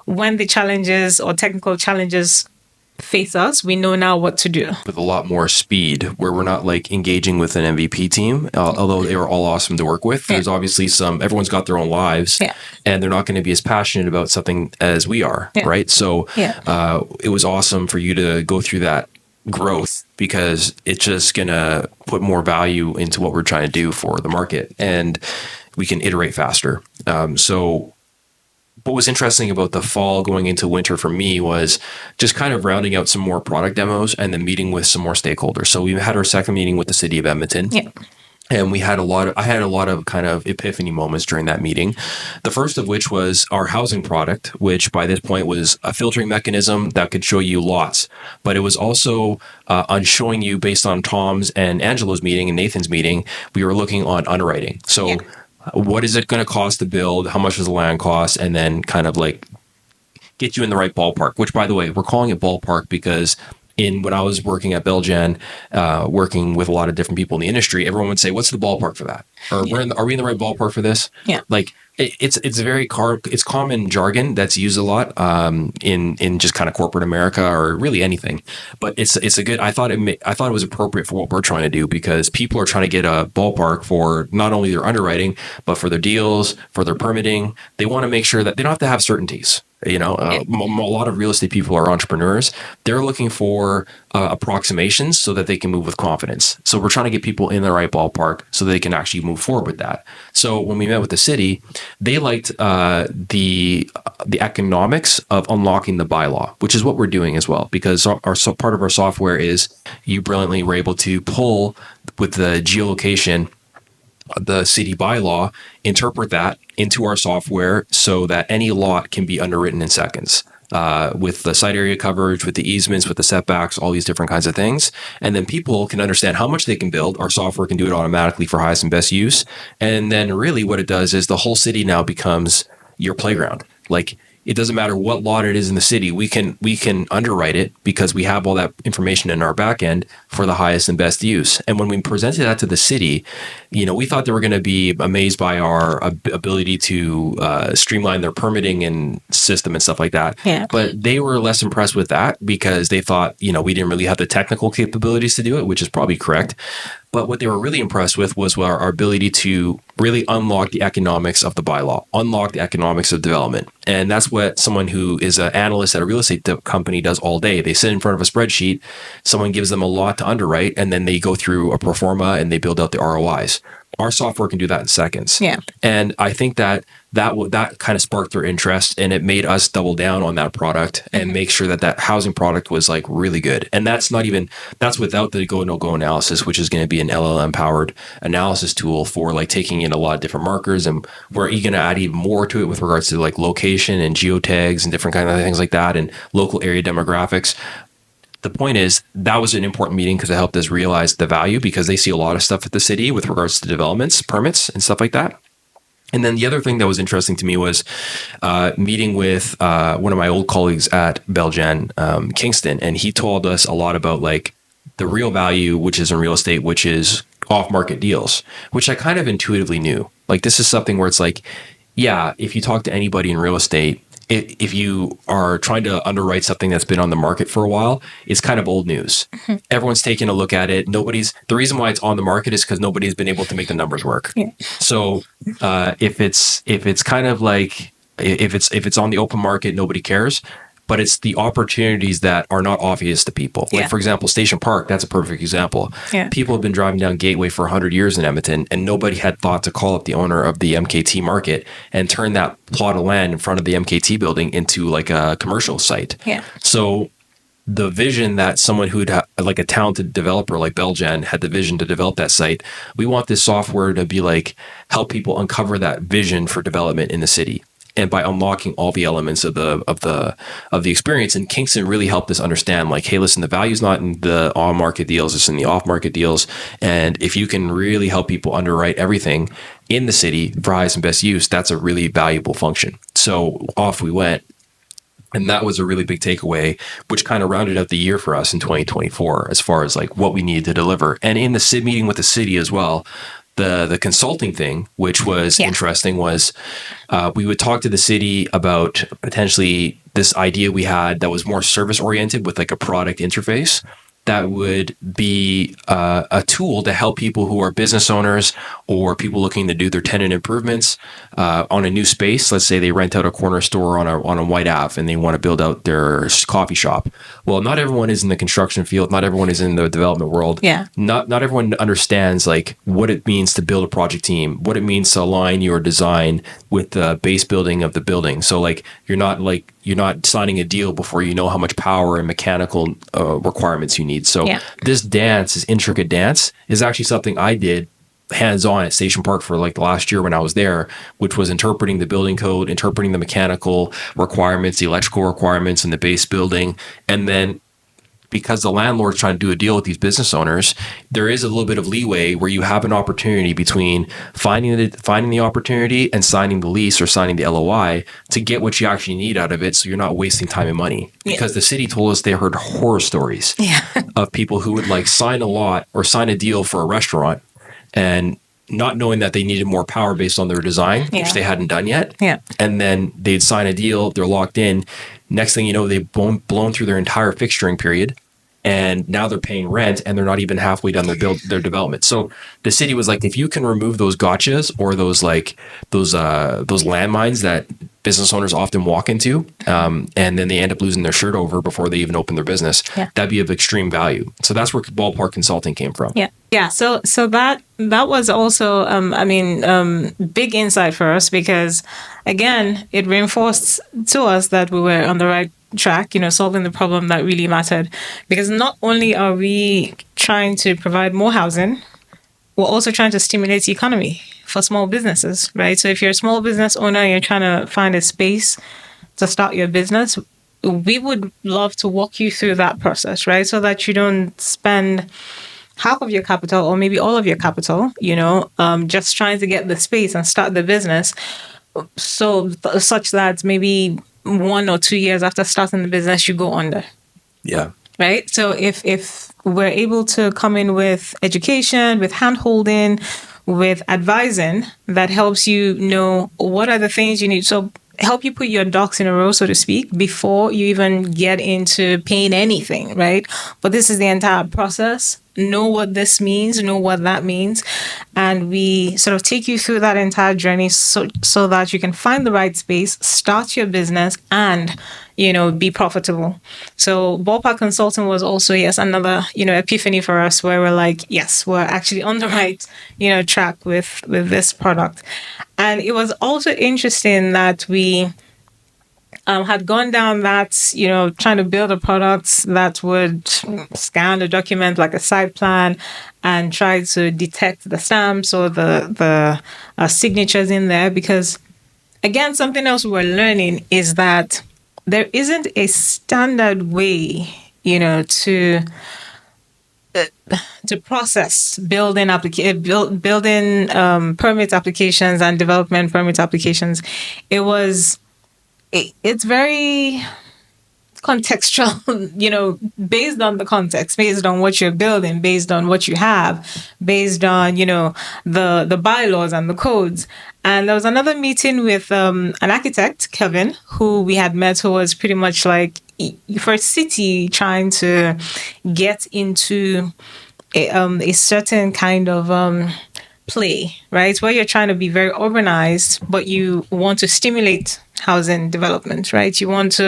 When the challenges or technical challenges face us, we know now what to do. With a lot more speed, where we're not like engaging with an MVP team, although they were all awesome to work with. There's obviously everyone's got their own lives, and they're not going to be as passionate about something as we are, right? So it was awesome for you to go through that growth, because it's just going to put more value into what we're trying to do for the market, and we can iterate faster. So what was interesting about the fall going into winter for me was just kind of rounding out some more product demos and then meeting with some more stakeholders. So we had our second meeting with the city of Edmonton. Yeah. And I had a lot of kind of epiphany moments during that meeting. The first of which was our housing product, which by this point was a filtering mechanism that could show you lots. But it was also on showing you, based on Tom's and Angelo's meeting and Nathan's meeting, we were looking on underwriting. So what is it going to cost to build? How much does the land cost? And then kind of like get you in the right ballpark, which, by the way, we're calling it ballpark because when I was working at Belgen, working with a lot of different people in the industry, everyone would say, "What's the ballpark for that?" Or "Are we in the right ballpark for this?" Yeah, like it's common jargon that's used a lot in just kind of corporate America or really anything. But it's a good. I thought it was appropriate for what we're trying to do, because people are trying to get a ballpark for not only their underwriting but for their deals, for their permitting. They want to make sure that they don't have to have certainties. A lot of real estate people are entrepreneurs. They're looking for approximations so that they can move with confidence. So we're trying to get people in the right ballpark so they can actually move forward with that. So when we met with the city, they liked the economics of unlocking the bylaw, which is what we're doing as well, because part of our software is you brilliantly were able to pull with the geolocation the city bylaw, interpret that into our software so that any lot can be underwritten in seconds, with the site area coverage, with the easements, with the setbacks, all these different kinds of things. And then people can understand how much they can build. Our software can do it automatically for highest and best use. And then really what it does is the whole city now becomes your playground. Like, it doesn't matter what lot it is in the city. We can underwrite it because we have all that information in our back end for the highest and best use. And when we presented that to the city, we thought they were going to be amazed by our ability to streamline their permitting and system and stuff like that. Yeah. But they were less impressed with that because they thought, we didn't really have the technical capabilities to do it, which is probably correct. But what they were really impressed with was our ability to really unlock the economics of the bylaw, unlock the economics of development. And that's what someone who is an analyst at a real estate company does all day. They sit in front of a spreadsheet, someone gives them a lot to underwrite, and then they go through a pro forma and they build out the ROIs. our software can do that in seconds. Yeah. And I think that kind of sparked their interest, and it made us double down on that product and make sure that housing product was like really good. And that's without the go no go analysis, which is going to be an LLM powered analysis tool for like taking in a lot of different markers. And we're going to add even more to it with regards to like location and geotags and different kind of things like that, and local area demographics. The point is, that was an important meeting because it helped us realize the value, because they see a lot of stuff at the city with regards to developments, permits, and stuff like that. And then the other thing that was interesting to me was meeting with one of my old colleagues at Belgen, Kingston, and he told us a lot about like the real value, which is in real estate, which is off-market deals, which I kind of intuitively knew. Like, this is something where it's like, yeah, if you talk to anybody in real estate, if you are trying to underwrite something that's been on the market for a while, it's kind of old news. Mm-hmm. Everyone's taking a look at it. The reason why it's on the market is because nobody's been able to make the numbers work. Yeah. So if it's kind of like, if it's on the open market, nobody cares. But it's the opportunities that are not obvious to people. Yeah. Like, for example, Station Park, that's a perfect example. Yeah. People have been driving down Gateway for 100 years in Edmonton, and nobody had thought to call up the owner of the MKT market and turn that plot of land in front of the MKT building into like a commercial site. Yeah. So the vision that someone who'd like a talented developer like Belgen had the vision to develop that site, we want this software to be like, help people uncover that vision for development in the city. And by unlocking all the elements of the experience, and Kingston really helped us understand, like, hey, listen, the value's not in the on-market deals; it's in the off-market deals. And if you can really help people underwrite everything in the city for highest and best use, that's a really valuable function. So off we went, and that was a really big takeaway, which kind of rounded out the year for us in 2024 as far as like what we needed to deliver. And in the meeting with the city as well. The consulting thing, which was interesting, was we would talk to the city about potentially this idea we had that was more service oriented with like a product interface that would be a tool to help people who are business owners or people looking to do their tenant improvements on a new space. Let's say they rent out a corner store on a White Ave and they want to build out their coffee shop. Well, not everyone is in the construction field. Not everyone is in the development world. Yeah. Not everyone understands like what it means to build a project team, what it means to align your design with the base building of the building. So like you're not signing a deal before you know how much power and mechanical requirements you need. So this intricate dance, is actually something I did hands-on at Station Park for like the last year when I was there, which was interpreting the building code, interpreting the mechanical requirements, the electrical requirements in the base building. And then because the landlord's trying to do a deal with these business owners, there is a little bit of leeway where you have an opportunity between finding the opportunity and signing the lease or signing the LOI to get what you actually need out of it, so you're not wasting time and money. Because the city told us they heard horror stories of people who would like sign a lot or sign a deal for a restaurant and not knowing that they needed more power based on their design, which they hadn't done yet. Yeah. And then they'd sign a deal, they're locked in. Next thing you know, they've blown through their entire fixturing period. And now they're paying rent and they're not even halfway done their development. So the city was like, if you can remove those gotchas or those landmines that business owners often walk into, and then they end up losing their shirt over before they even open their business, that'd be of extreme value. So that's where Ballpark Consulting came from. Yeah. Yeah. So that was also, big insight for us because, again, it reinforced to us that we were on the right track, solving the problem that really mattered. Because not only are we trying to provide more housing, we're also trying to stimulate the economy for small businesses, right? So if you're a small business owner and you're trying to find a space to start your business, we would love to walk you through that process, right? So that you don't spend half of your capital or maybe all of your capital, just trying to get the space and start the business. So such that maybe 1 or 2 years after starting the business, you go under. Yeah. Right? So if we're able to come in with education, with hand-holding, with advising, that helps you know what are the things you need. So help you put your ducks in a row, so to speak, before you even get into paying anything, right? But this is the entire process. Know what this means, know what that means. And we sort of take you through that entire journey so that you can find the right space, start your business, and, be profitable. So Ballpark Consulting was also, yes, another, epiphany for us, where we're like, yes, we're actually on the right, track with this product. And it was also interesting that we had gone down that, trying to build a product that would scan a document like a site plan and try to detect the stamps or the signatures in there. Because, again, something else we're learning is that there isn't a standard way, to process building permit applications and development permit applications. It's very contextual, based on the context, based on what you're building, based on what you have, based on, the bylaws and the codes. And there was another meeting with an architect, Kevin, who we had met, who was pretty much like, for a city trying to get into a certain kind of play, right? Where you're trying to be very urbanized, but you want to stimulate housing development, right? You want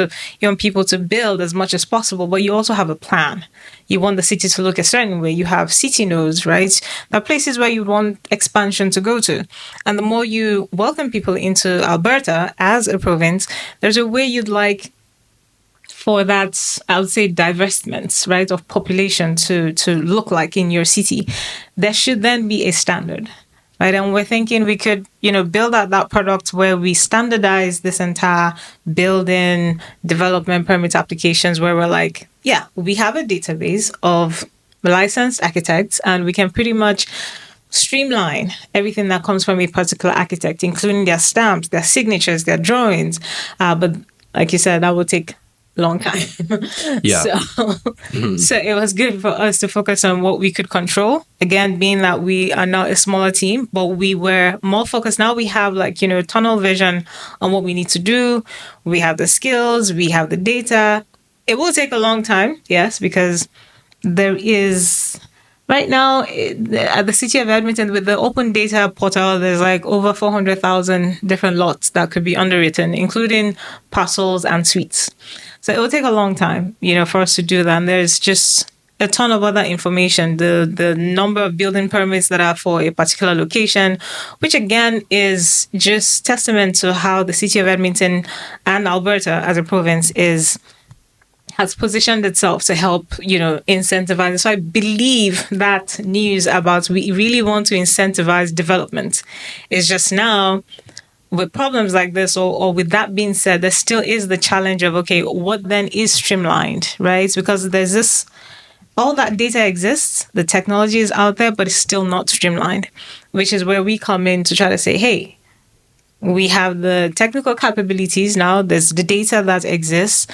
people to build as much as possible, but you also have a plan. You want the city to look a certain way. You have city nodes, right? There are places where you want expansion to go to. And the more you welcome people into Alberta as a province, there's a way you'd like for that, I would say, divestments, right, of population to look like in your city. There should then be a standard, right? And we're thinking we could, build out that product where we standardize this entire building development permit applications, where we're like, yeah, we have a database of licensed architects, and we can pretty much streamline everything that comes from a particular architect, including their stamps, their signatures, their drawings. But like you said, that will take long time. Yeah. So it was good for us to focus on what we could control. Again, being that we are now a smaller team, but we were more focused. Now we have tunnel vision on what we need to do. We have the skills, we have the data. It will take a long time, yes, because there is right now at the city of Edmonton with the open data portal, there's over 400,000 different lots that could be underwritten, including parcels and suites. So it will take a long time, for us to do that. And there's just a ton of other information, the number of building permits that are for a particular location, which again is just testament to how the city of Edmonton and Alberta as a province has positioned itself to help, incentivize. So I believe that news about we really want to incentivize development is just now with problems like this, or with that being said, there still is the challenge of, okay, what then is streamlined, right? Because there's this, all that data exists, the technology is out there, but it's still not streamlined, which is where we come in to try to say, hey, we have the technical capabilities now, there's the data that exists,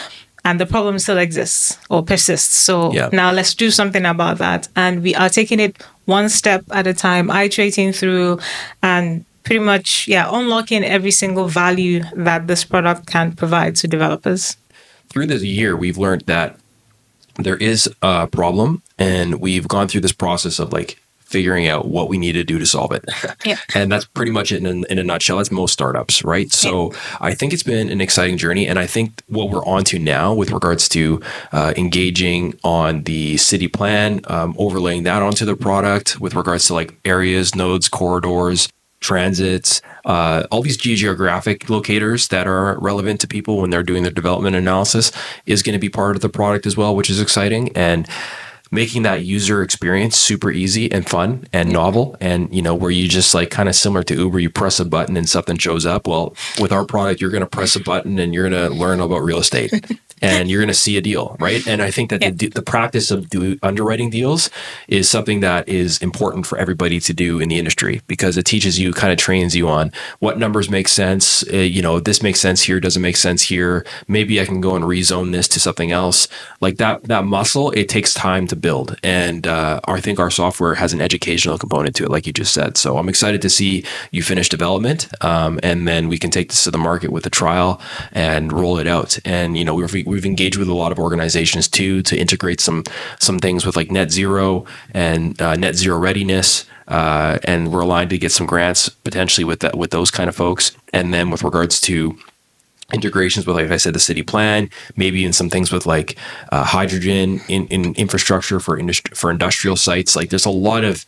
and the problem still exists or persists. So Now let's do something about that. And we are taking it one step at a time, iterating through and pretty much, unlocking every single value that this product can provide to developers. Through this year, we've learned that there is a problem, and we've gone through this process of figuring out what we need to do to solve it. Yeah. And that's pretty much it in a nutshell. That's most startups, right? So I think it's been an exciting journey. And I think what we're on to now with regards to engaging on the city plan, overlaying that onto the product with regards to areas, nodes, corridors, transits, all these geographic locators that are relevant to people when they're doing their development analysis is going to be part of the product as well, which is exciting. And making that user experience super easy and fun and novel, and where you just kind of similar to Uber, you press a button and something shows up. Well, with our product, you're going to press a button and you're going to learn about real estate and you're going to see a deal, right? And I think that the practice of underwriting deals is something that is important for everybody to do in the industry, because it teaches you, kind of trains you on what numbers make sense. This makes sense here, doesn't make sense here. Maybe I can go and rezone this to something else. That muscle, it takes time to build. And I think our software has an educational component to it, like you just said. So I'm excited to see you finish development, and then we can take this to the market with a trial and roll it out. And we've engaged with a lot of organizations too to integrate some things with net zero and net zero readiness. and we're aligned to get some grants potentially with those kind of folks. And then with regards to integrations with, like I said, the city plan, maybe even some things with like hydrogen in infrastructure for industrial sites. Like there's a lot of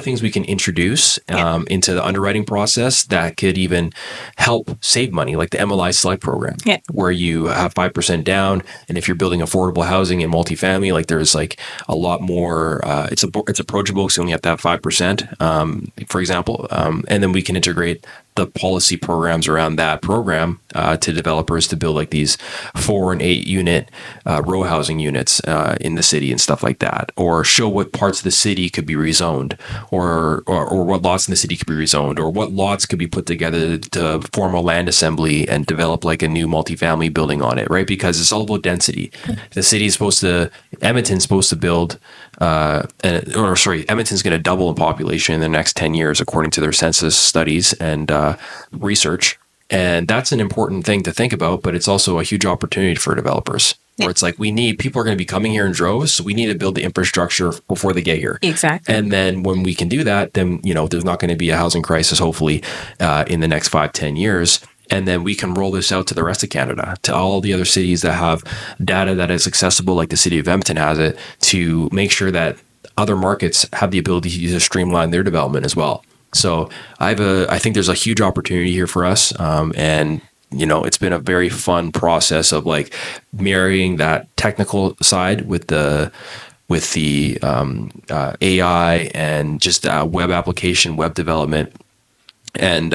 things we can introduce into the underwriting process that could even help save money, like the MLI Select program, where you have 5% down, and if you're building affordable housing and multifamily, like there's like a lot more. It's approachable because you only have to have 5%, for example, and then we can integrate the policy programs around that program to developers to build like these 4 and 8 unit row housing units in the city and stuff like that, or show what parts of the city could be rezoned, or what lots in the city could be rezoned, or what lots could be put together to form a land assembly and develop like a new multifamily building on it, right? Because it's all about density. The city is Edmonton's supposed to build, Edmonton's going to double in population in the next 10 years, according to their census studies and research. And that's an important thing to think about, but it's also a huge opportunity for developers, where it's like people are going to be coming here in droves, so we need to build the infrastructure before they get here. Exactly. And then when we can do that, then, there's not going to be a housing crisis, hopefully, in the next 5-10 years. And then we can roll this out to the rest of Canada, to all the other cities that have data that is accessible, like the city of Edmonton has it, to make sure that other markets have the ability to streamline their development as well. So I think there's a huge opportunity here for us. And it's been a very fun process of like marrying that technical side with the AI and just web application, web development, and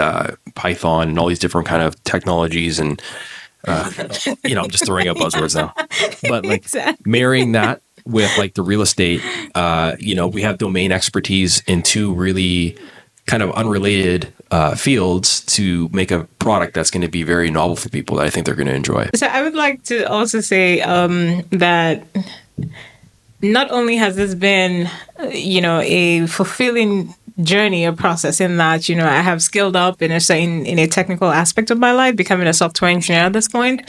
Python and all these different kind of technologies. And I'm just throwing out buzzwords now, but like marrying that with like the real estate, we have domain expertise in two really kind of unrelated fields to make a product that's going to be very novel for people that I think they're going to enjoy. So I would like to also say that not only has this been, a fulfilling journey or process in that, I have skilled up in a technical aspect of my life, becoming a software engineer at this point.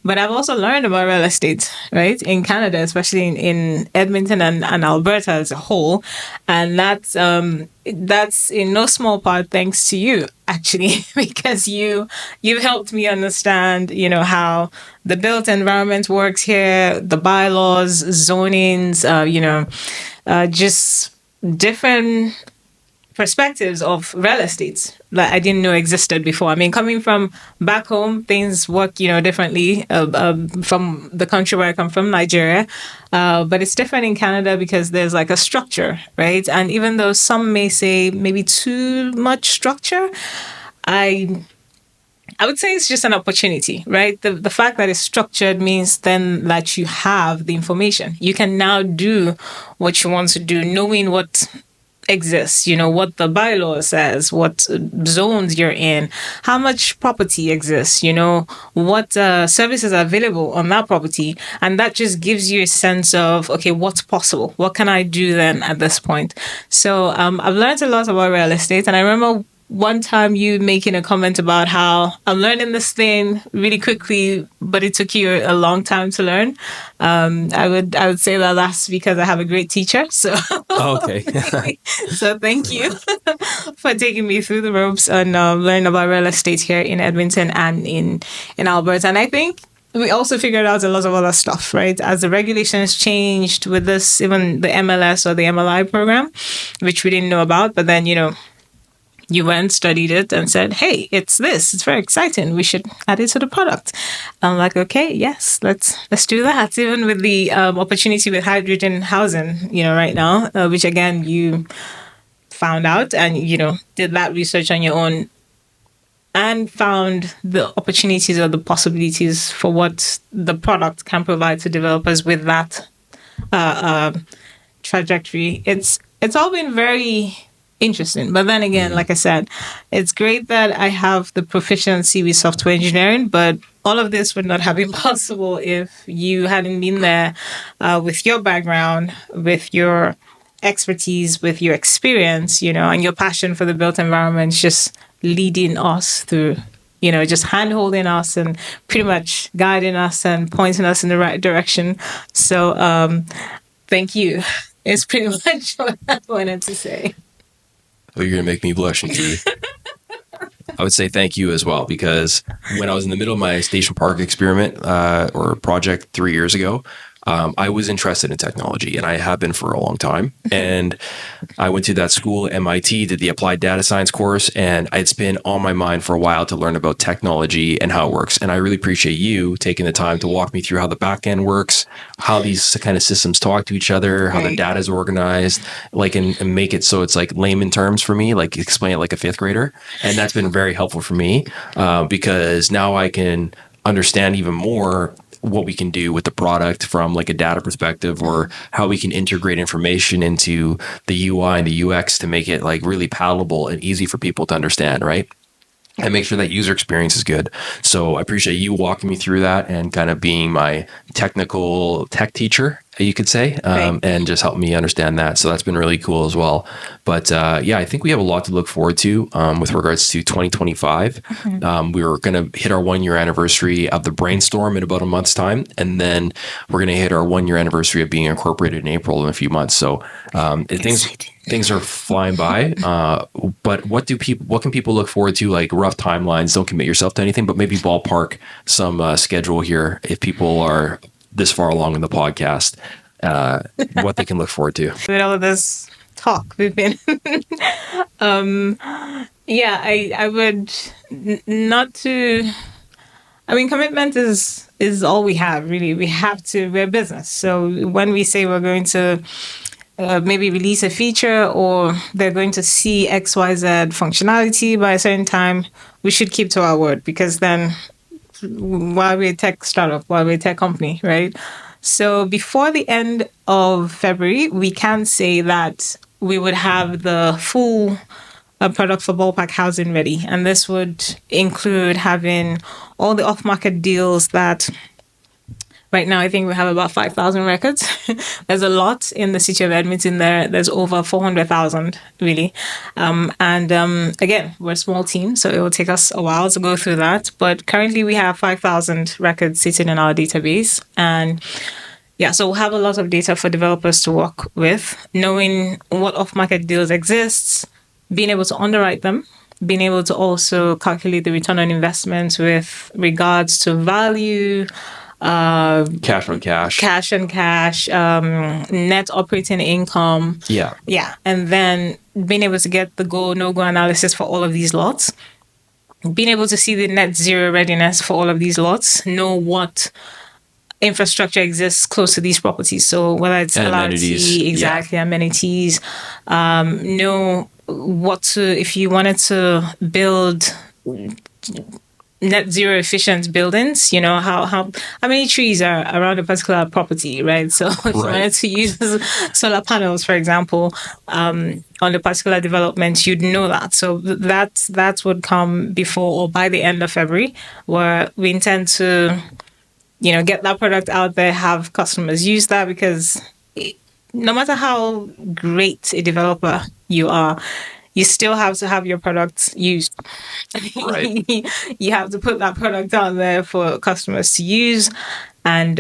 But I've also learned about real estate, right, in Canada, especially in Edmonton and Alberta as a whole. And that's in no small part thanks to you, actually, because you've helped me understand, how the built environment works here, the bylaws, zonings, just different perspectives of real estate that I didn't know existed before. I mean, coming from back home, things work, differently from the country where I come from, Nigeria. But it's different in Canada because there's like a structure, right? And even though some may say maybe too much structure, I would say it's just an opportunity, right? The fact that it's structured means then that you have the information. You can now do what you want to do, knowing what exists, what the bylaw says, what zones you're in, how much property exists, what services are available on that property. And that just gives you a sense of, okay, what's possible? What can I do then at this point? So I've learned a lot about real estate. And I remember one time you making a comment about how I'm learning this thing really quickly, but it took you a long time to learn. I would say that that's because I have a great teacher. So okay. So thank you for taking me through the ropes and learning about real estate here in Edmonton and in Alberta. And I think we also figured out a lot of other stuff, right? As the regulations changed with this, even the MLS or the MLI program, which we didn't know about, but then, you went, studied it, and said, hey, it's this. It's very exciting. We should add it to the product. I'm like, okay, yes, let's do that. Even with the opportunity with hydrogen housing, right now, which again, you found out and, did that research on your own and found the opportunities or the possibilities for what the product can provide to developers with that trajectory. It's all been very interesting. But then again, like I said, it's great that I have the proficiency with software engineering, but all of this would not have been possible if you hadn't been there with your background, with your expertise, with your experience, and your passion for the built environment, just leading us through, just hand-holding us and pretty much guiding us and pointing us in the right direction. So thank you. It's pretty much what I wanted to say. Oh, you're going to make me blush. I would say thank you as well, because when I was in the middle of my Station Park experiment or project 3 years ago, I was interested in technology, and I have been for a long time. And I went to that school at MIT, did the applied data science course, and it's been on my mind for a while to learn about technology and how it works. And I really appreciate you taking the time to walk me through how the back end works, how these kind of systems talk to each other, how the data is organized, like, and make it so it's like layman terms for me, like explain it like a fifth grader. And that's been very helpful for me because now I can understand even more what we can do with the product from like a data perspective, or how we can integrate information into the UI and the UX to make it like really palatable and easy for people to understand, right? And make sure that user experience is good. So I appreciate you walking me through that and kind of being my technical tech teacher, you could say, and just help me understand that. So that's been really cool as well. But yeah, I think we have a lot to look forward to with regards to 2025. We were going to hit our 1 year anniversary of the brainstorm in about a month's time. And then we're going to hit our 1 year anniversary of being incorporated in April in a few months. So things are flying by. But what can people look forward to? Like rough timelines, don't commit yourself to anything, but maybe ballpark some schedule here if people are this far along in the podcast, what they can look forward to. With all of this talk we've been, yeah, I would not to. I mean, commitment is all we have, really. We're a business. So when we say we're going to maybe release a feature, or they're going to see XYZ functionality by a certain time, we should keep to our word, because then while we're a tech startup, while we're a tech company, right? So before the end of February, we can say that we would have the full product for Ballpark housing ready. And this would include having all the off-market deals that right now, I think we have about 5,000 records. There's a lot in the city of Edmonton there. There's over 400,000, really. Again, we're a small team, so it will take us a while to go through that. But currently, we have 5,000 records sitting in our database. And yeah, so we'll have a lot of data for developers to work with, knowing what off-market deals exists, being able to underwrite them, being able to also calculate the return on investment with regards to value, cash on cash, net operating income. Yeah. And then being able to get the go, no-go analysis for all of these lots, being able to see the net zero readiness for all of these lots, know what infrastructure exists close to these properties. So whether it's amenities, amenities, know what to, if you wanted to build net zero efficient buildings, you know, how many trees are around a particular property, right? So if you wanted to use solar panels, for example, on a particular development, you'd know that. So that would come before or by the end of February, where we intend to, you know, get that product out there, have customers use that, because no matter how great a developer you are, you still have to have your products used. Right. You have to put that product out there for customers to use, and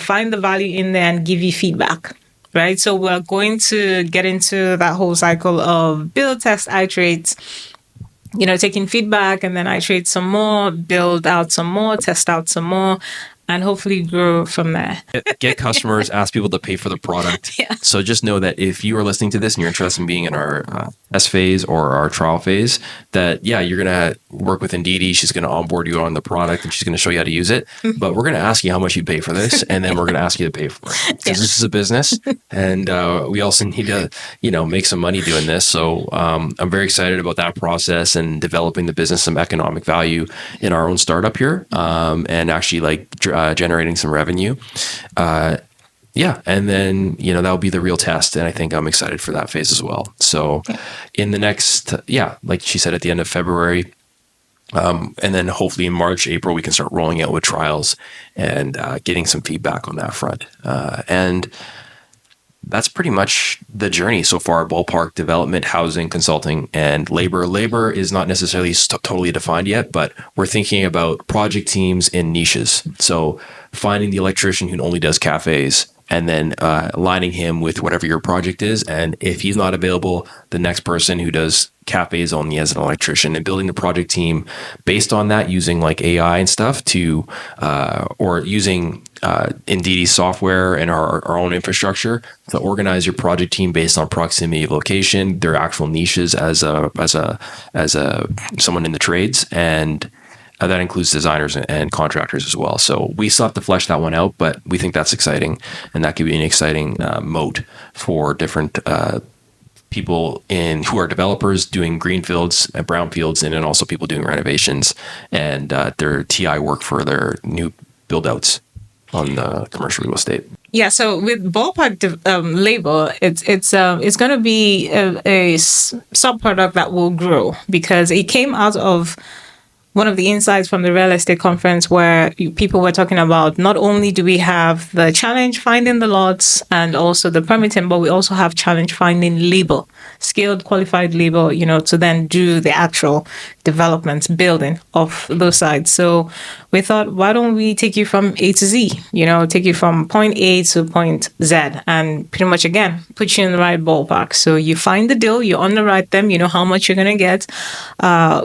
find the value in there and give you feedback. Right. So we're going to get into that whole cycle of build, test, iterate. Taking feedback and then iterate some more, build out some more, test out some more, and hopefully grow from there. Get customers, ask people to pay for the product. Yeah. So just know that if you are listening to this and you're interested in being in our test phase or our trial phase, that, you're going to work with Ndidi. She's going to onboard you on the product and she's going to show you how to use it. Mm-hmm. But we're going to ask you how much you pay for this, and then we're going to ask you to pay for it. Because this is a business, and we also need to, make some money doing this. So I'm very excited about that process and developing the business some economic value in our own startup here, and actually generating some revenue. And then, that'll be the real test. And I think I'm excited for that phase as well. So in the next, like she said, at the end of February, and then hopefully in March, April, we can start rolling out with trials and getting some feedback on that front. And that's pretty much the journey so far. Ballpark Development, housing, consulting, and labor. Labor is not necessarily totally defined yet, but we're thinking about project teams in niches. So finding the electrician who only does cafes, and then aligning him with whatever your project is. And if he's not available, the next person who does cafes only as an electrician, and building the project team based on that, using like AI and stuff to, or using Ndidi software and our own infrastructure to organize your project team based on proximity of location, their actual niches as someone in the trades, and that includes designers and contractors as well. So we still have to flesh that one out, but we think that's exciting, and that could be an exciting moat for different people who are developers doing greenfields and brownfields, and then also people doing renovations and their TI work for their new build outs on the commercial real estate. Yeah, so with Ballpark label, it's going to be a sub product that will grow, because it came out of one of the insights from the real estate conference, where people were talking about, not only do we have the challenge finding the lots and also the permitting, but we also have challenge finding labor, skilled, qualified labor, to then do the actual development, building of those sites. So we thought, why don't we take you from A to Z, take you from point A to point Z, and pretty much, again, put you in the right ballpark. So you find the deal, you underwrite them, you know how much you're going to get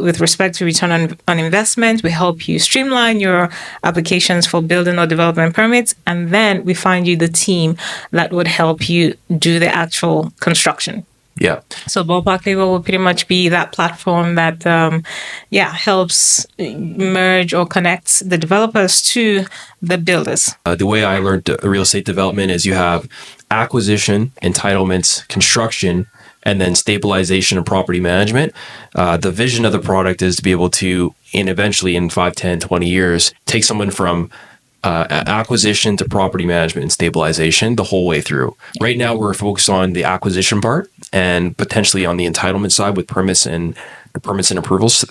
with respect to return on investment. We help you streamline your applications for building or development permits, and then we find you the team that would help you do the actual construction. Yeah. So Ballpark Label will pretty much be that platform that, helps merge or connects the developers to the builders. The way I learned real estate development is you have acquisition, entitlements, construction, and then stabilization and property management. The vision of the product is to be able to, eventually in 5, 10, 20 years, take someone from acquisition to property management and stabilization the whole way through. Right now, we're focused on the acquisition part and potentially on the entitlement side with permits and approvals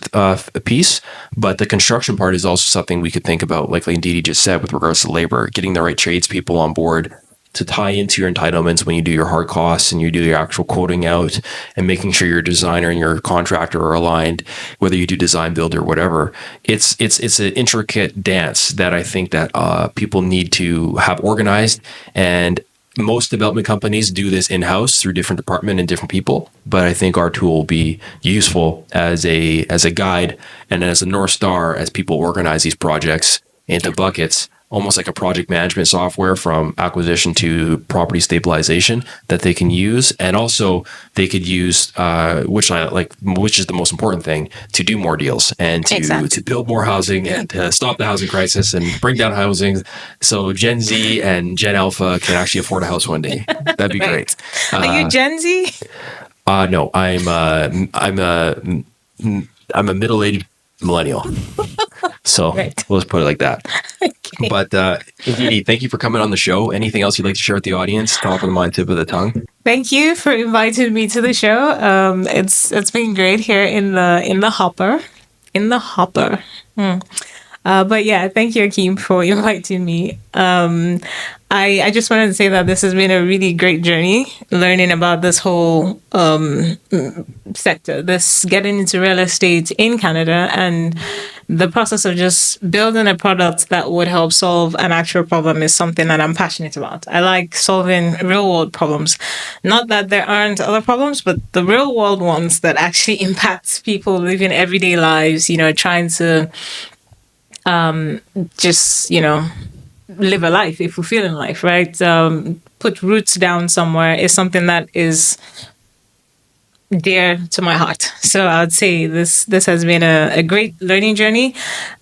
piece. But the construction part is also something we could think about, like Ndidi just said, with regards to labor, getting the right tradespeople on board to tie into your entitlements when you do your hard costs and you do your actual quoting out, and making sure your designer and your contractor are aligned, whether you do design, build, or whatever. It's an intricate dance that I think that people need to have organized, and most development companies do this in-house through different department and different people. But I think our tool will be useful as a guide and as a North Star as people organize these projects into buckets, almost like a project management software from acquisition to property stabilization that they can use. And also they could use, which is the most important thing, to do more deals and to build more housing and to stop the housing crisis and bring down housing. So Gen Z and Gen Alpha can actually afford a house one day. That'd be great. Are you Gen Z? No, I'm a middle-aged millennial. So Let's put it like that. Okay. But Ndidi, thank you for coming on the show. Anything else you'd like to share with the audience? Top of the mind, tip of the tongue. Thank you for inviting me to the show. It's been great here in the hopper. But yeah, thank you, Akeem, for inviting me. I just wanted to say that this has been a really great journey, learning about this whole sector, this getting into real estate in Canada, and the process of just building a product that would help solve an actual problem is something that I'm passionate about. I like solving real world problems. Not that there aren't other problems, but the real world ones that actually impact people living everyday lives, trying to live a life, a fulfilling life, right? Put roots down somewhere is something that is dear to my heart. So I would say this has been a great learning journey,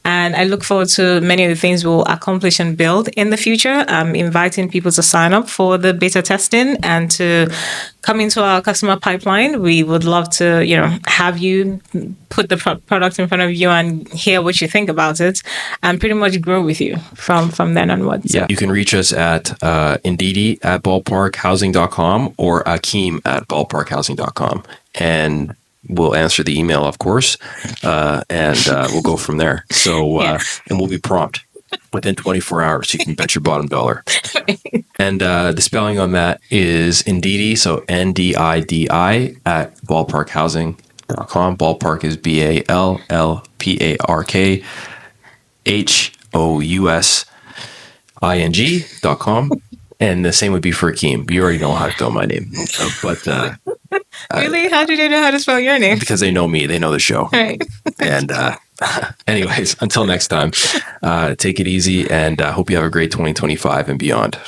and I look forward to many of the things we'll accomplish and build in the future. I'm inviting people to sign up for the beta testing and to come into our customer pipeline. We would love to, have you put the product in front of you and hear what you think about it, and pretty much grow with you from then onwards. Yeah, you can reach us at Ndidi at ballparkhousing.com or Akeem at ballparkhousing.com. And we'll answer the email, of course, and we'll go from there. So, and we'll be prompt within 24 hours. You can bet your bottom dollar. And the spelling on that is Ndidi, so Ndidi at ballparkhousing.com. Ballpark is BALLPARK HOUSING.com. And the same would be for Akeem. You already know how to spell my name. But Really? How do they know how to spell your name? because they know me, they know the show. Right. And anyways, until next time, take it easy and hope you have a great 2025 and beyond.